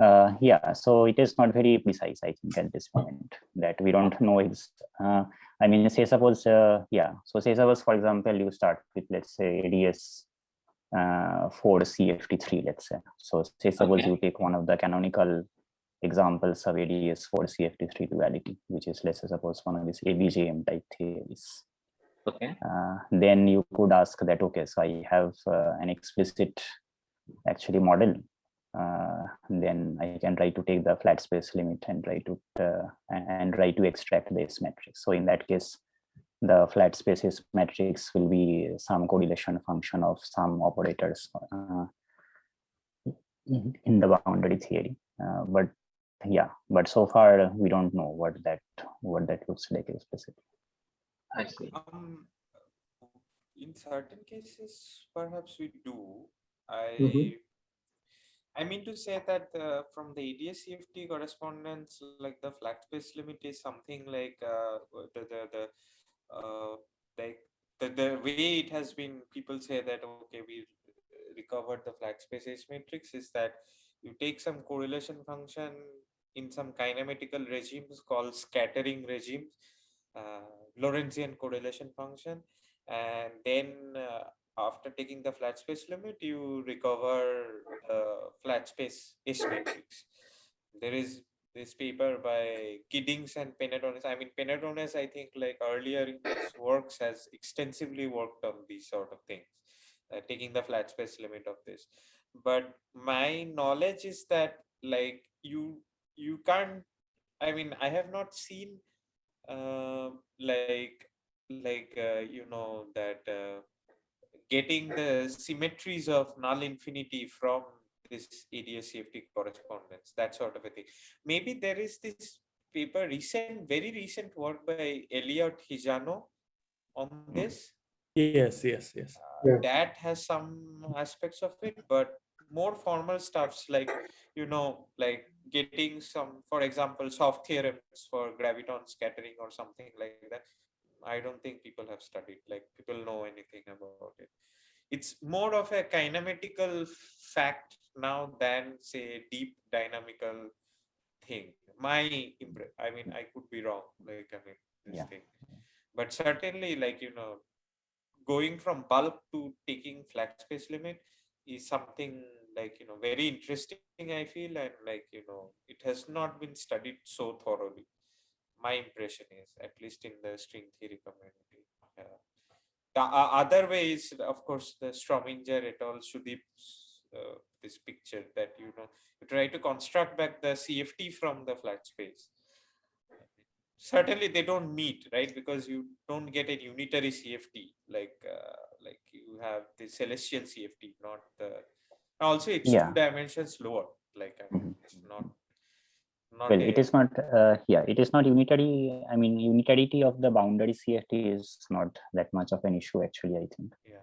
So it is not very precise, I think, at this point, that we don't know. I mean, say suppose, so say suppose, for example, you start with, let's say, ADS 4 CFT3, let's say. So say suppose you take one of the canonical examples of ADS 4 CFT3 duality, which is, let's say, suppose one of these ABJM type theories. Okay. Then you could ask that, okay, so I have an explicit actually model. Then I can try to take the flat space limit and try to extract this matrix. So in that case, the flat spaces matrix will be some correlation function of some operators in the boundary theory. But so far we don't know what that looks like explicitly. I see. in certain cases, perhaps we do. Mhm. I mean to say that from the ADS-CFT correspondence, like the flat space limit is something like uh, like the way it has been. People say that okay, we recovered the flat space H matrix is that you take some correlation function in some kinematical regimes called scattering regimes, Lorentzian correlation function, and then after taking the flat space limit, you recover the flat space S matrix. There is this paper by Giddings and Penatones. I mean, Penatones, I think, like earlier in his works, has extensively worked on these sort of things, taking the flat space limit of this. But my knowledge is that, like, you can't. I mean, I have not seen uh, like that getting the symmetries of null infinity from this ADS-CFT correspondence, that sort of a thing. Maybe there is this paper, very recent work by Elliot Hijano on this. Yes. Yeah. That has some aspects of it, but more formal stuffs like, like getting some, for example, soft theorems for graviton scattering or something like that. I don't think people have studied, like people know anything about it. It's more of a kinematical fact now than, say, deep dynamical thing. I mean, I could be wrong, like, I mean, this thing. But certainly, like, going from bulk to taking flat space limit is something, like, very interesting, I feel, and, like, it has not been studied so thoroughly. My impression is, at least in the string theory community. The other way is, of course, the Strominger et al. Sudeep's this picture that, you try to construct back the CFT from the flat space. Certainly they don't meet, right? Because you don't get a unitary CFT, like you have the celestial CFT, not the. Also, it's Yeah. 2 dimensions lower. Like, I mean, it's not. Well, it is not. It is not unitary. I mean, unitarity of the boundary CFT is not that much of an issue, actually, I think. Yeah.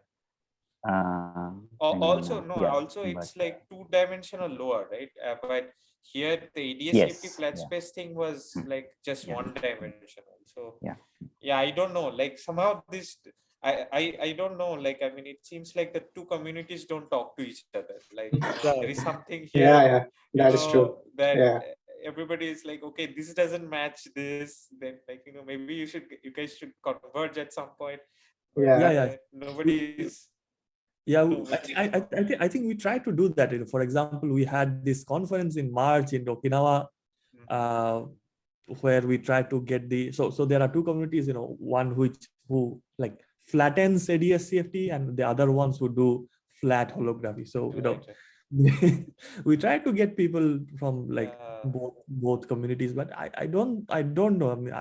And, Also, no. yeah, Also, it's like 2-dimensional lower, right? But here the ADS-CFT yes, flat space thing was like just Yeah. 1-dimensional. So Yeah. I don't know. Like, somehow this, I don't know. Like, I mean, it seems like the two communities don't talk to each other. Like, there is something here. Yeah, that is true. That Yeah. everybody is like, okay, this doesn't match this. Then, like, maybe you guys should converge at some point. But, Yeah. nobody is. Yeah, Nobody is I think we tried to do that. For example, we had this conference in March in Okinawa, where we tried to get so there are two communities, one who like flattens ADS-CFT and the other ones who do flat holography. So we tried to get people from like both communities, but I don't know. I mean,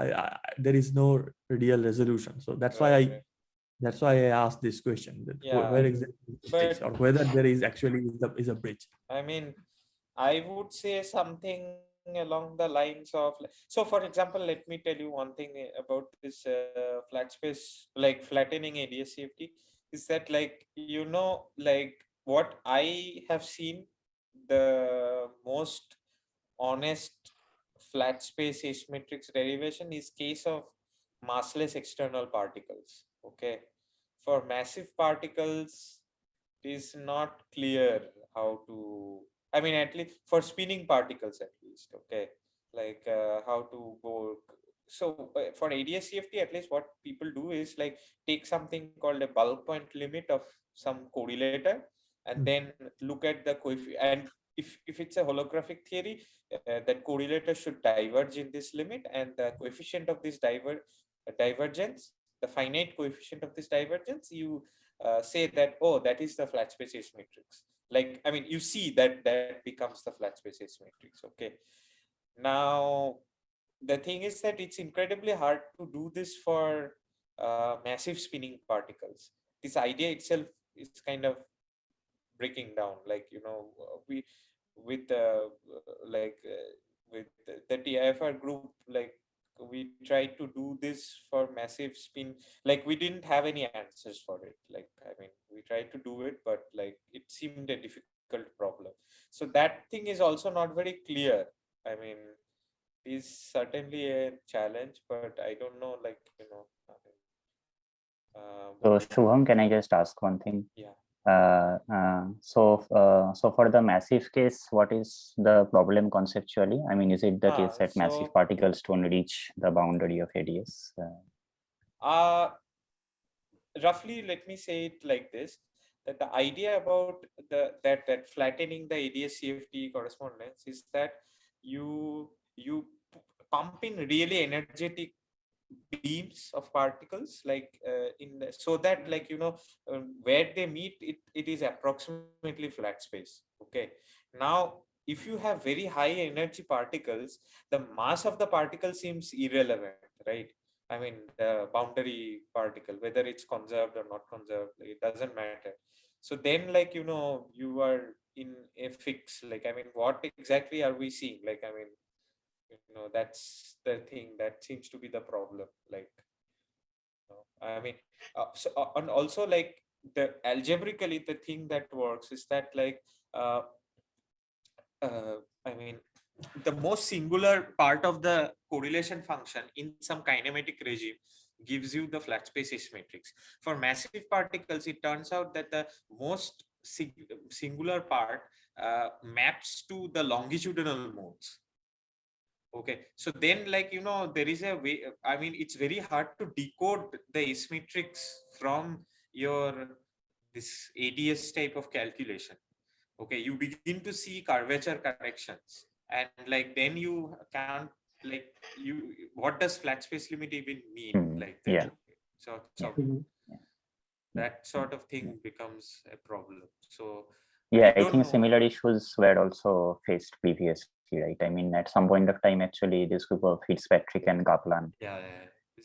there is no real resolution. So that's why I asked this question, that where exactly is the bridge, or whether there is actually is a bridge. I mean, I would say something along the lines of, so for example, let me tell you one thing about this flat space, like flattening ADS-CFT, is that, like, like what I have seen, the most honest flat space H matrix derivation is case of massless external particles. Okay. For massive particles, it is not clear how to, I mean, at least for spinning particles, at least. Okay. Like how to go. So for ADS-CFT, at least what people do is, like, take something called a bulk point limit of some correlator, and then look at the coefficient. And if it's a holographic theory, that correlator should diverge in this limit, and the coefficient of this divergence, the finite coefficient of this divergence, you say that, oh, that is the flat space H matrix. Like, I mean, you see that becomes the flat space H matrix. Okay. Now, the thing is that it's incredibly hard to do this for massive spinning particles. This idea itself is kind of breaking down. Like, we with with the TIFR group, like, we tried to do this for massive spin, like we didn't have any answers for it. Like, I mean, we tried to do it, but like it seemed a difficult problem. So that thing is also not very clear. I mean, is certainly a challenge, but I don't know, like, So Shubham, can I just ask one thing? yeah. So for the massive case, what is the problem conceptually? I mean, is it the case that massive particles don't reach the boundary of ADS? Roughly, let me say it like this: that the idea about that flattening the ADS CFT correspondence is that you pump in really energetic beams of particles, like so that, like, where they meet, it is approximately flat space. Okay, now if you have very high energy particles, the mass of the particle seems irrelevant, right? I mean, the boundary particle, whether it's conserved or not conserved, it doesn't matter. So then, like, you are in a fix. Like, I mean, what exactly are we seeing? Like, I mean, that's the thing that seems to be the problem. Like, I mean, and also, like, the algebraically, the thing that works is that, like, I mean, the most singular part of the correlation function in some kinematic regime gives you the flat space asymmetrics. For massive particles, it turns out that the most singular part maps to the longitudinal modes. Okay, so then, like, there is a way. I mean, it's very hard to decode the asymmetrics from your this ADS type of calculation. Okay, you begin to see curvature corrections, and like then you can't, like, what does flat space limit even mean? Like that. Yeah. So that sort of thing becomes a problem. So yeah, I don't think know. similar issues were also faced previously, right? I mean, at some point of time, actually, this group of Fitzpatrick and Kaplan,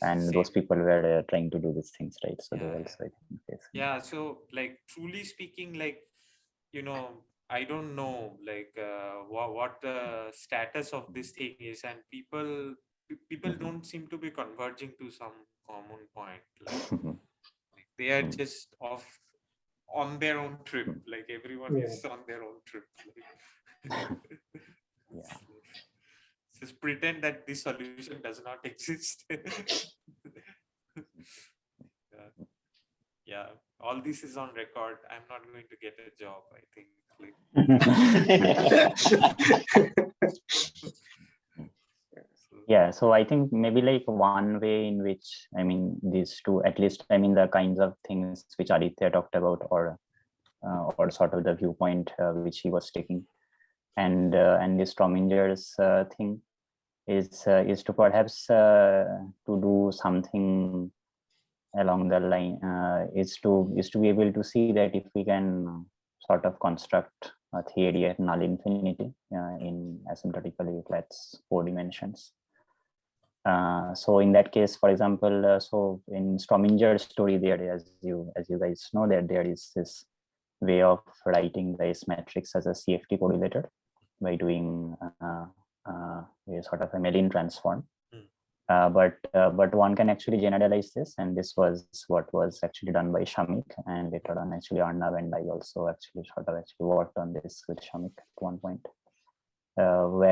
and those people were trying to do these things, right? So they also, I think, yeah. So, like, truly speaking, like, I don't know, like, what the status of this thing is, and people don't seem to be converging to some common point. Like they are just off on their own trip. Like everyone is on their own trip. Yeah. Just pretend that this solution does not exist. Yeah, all this is on record. I'm not going to get a job, I think. Yeah, so I think maybe like one way in which, I mean, these two, at least, I mean, the kinds of things which Aditya talked about, or sort of the viewpoint which he was taking, and this Strominger's thing is to perhaps to do something along the line, is to be able to see that if we can sort of construct a theory at null infinity in asymptotically flat 4 dimensions. So in that case, for example, so in Strominger's story, there, as you guys know, that there is this way of writing the S matrix as a CFT correlator by doing a sort of a Mellin transform. But one can actually generalize this, and this was what was actually done by Shamik, and later on actually Arnav and I also actually sort of worked on this with Shamik at one point. So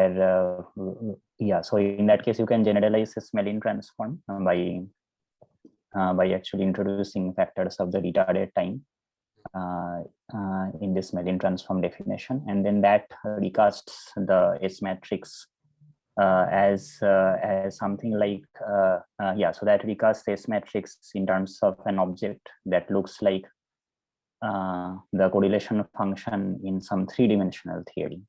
in that case, you can generalize this Mellin transform by actually introducing factors of the retarded time in this Mellin transform definition, and then that recasts the S matrix as something like so that recasts the S matrix in terms of an object that looks like the correlation function in some 3-dimensional theory,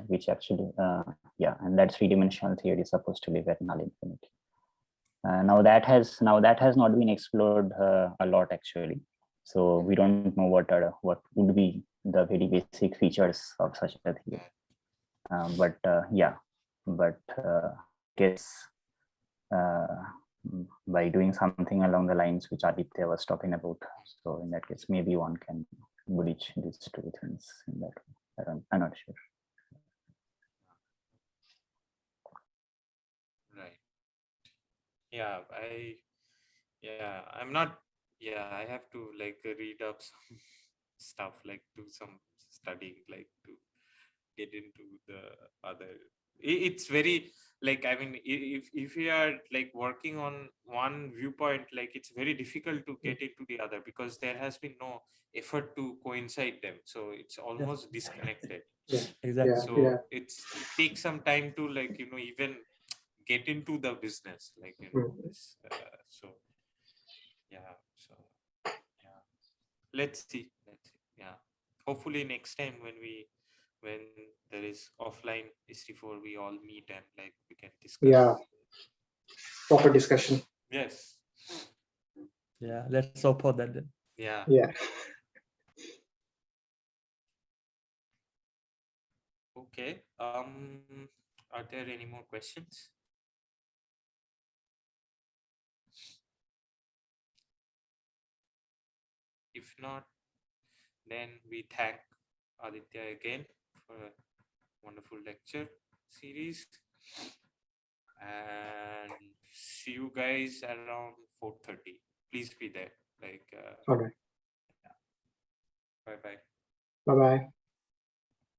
which actually, and that 3-dimensional theory is supposed to live at null infinity. Now that has not been explored a lot actually. So we don't know what would be the very basic features of such a theory. But guess by doing something along the lines which Aditya was talking about. So in that case, maybe one can bridge these two things in that way. I'm not sure. Right. Yeah, I'm not, I have to like read up some stuff, like do some studying, like to get into the other. It's very like, I mean, if you are like working on one viewpoint, like it's very difficult to get into the other, because there has been no effort to coincide them, so it's almost disconnected. Exactly. So it takes some time to, like, even get into the business, like, this, so so let's see. Yeah, hopefully next time when there is offline history 4, we all meet and like we can discuss. Yeah, proper discussion. Yes. Yeah, let's hope for that then. Yeah. Yeah. Okay. Are there any more questions? If not, then we thank Aditya again for a wonderful lecture series, and see you guys around 4:30. Please be there. Like, All right. bye bye. Bye bye.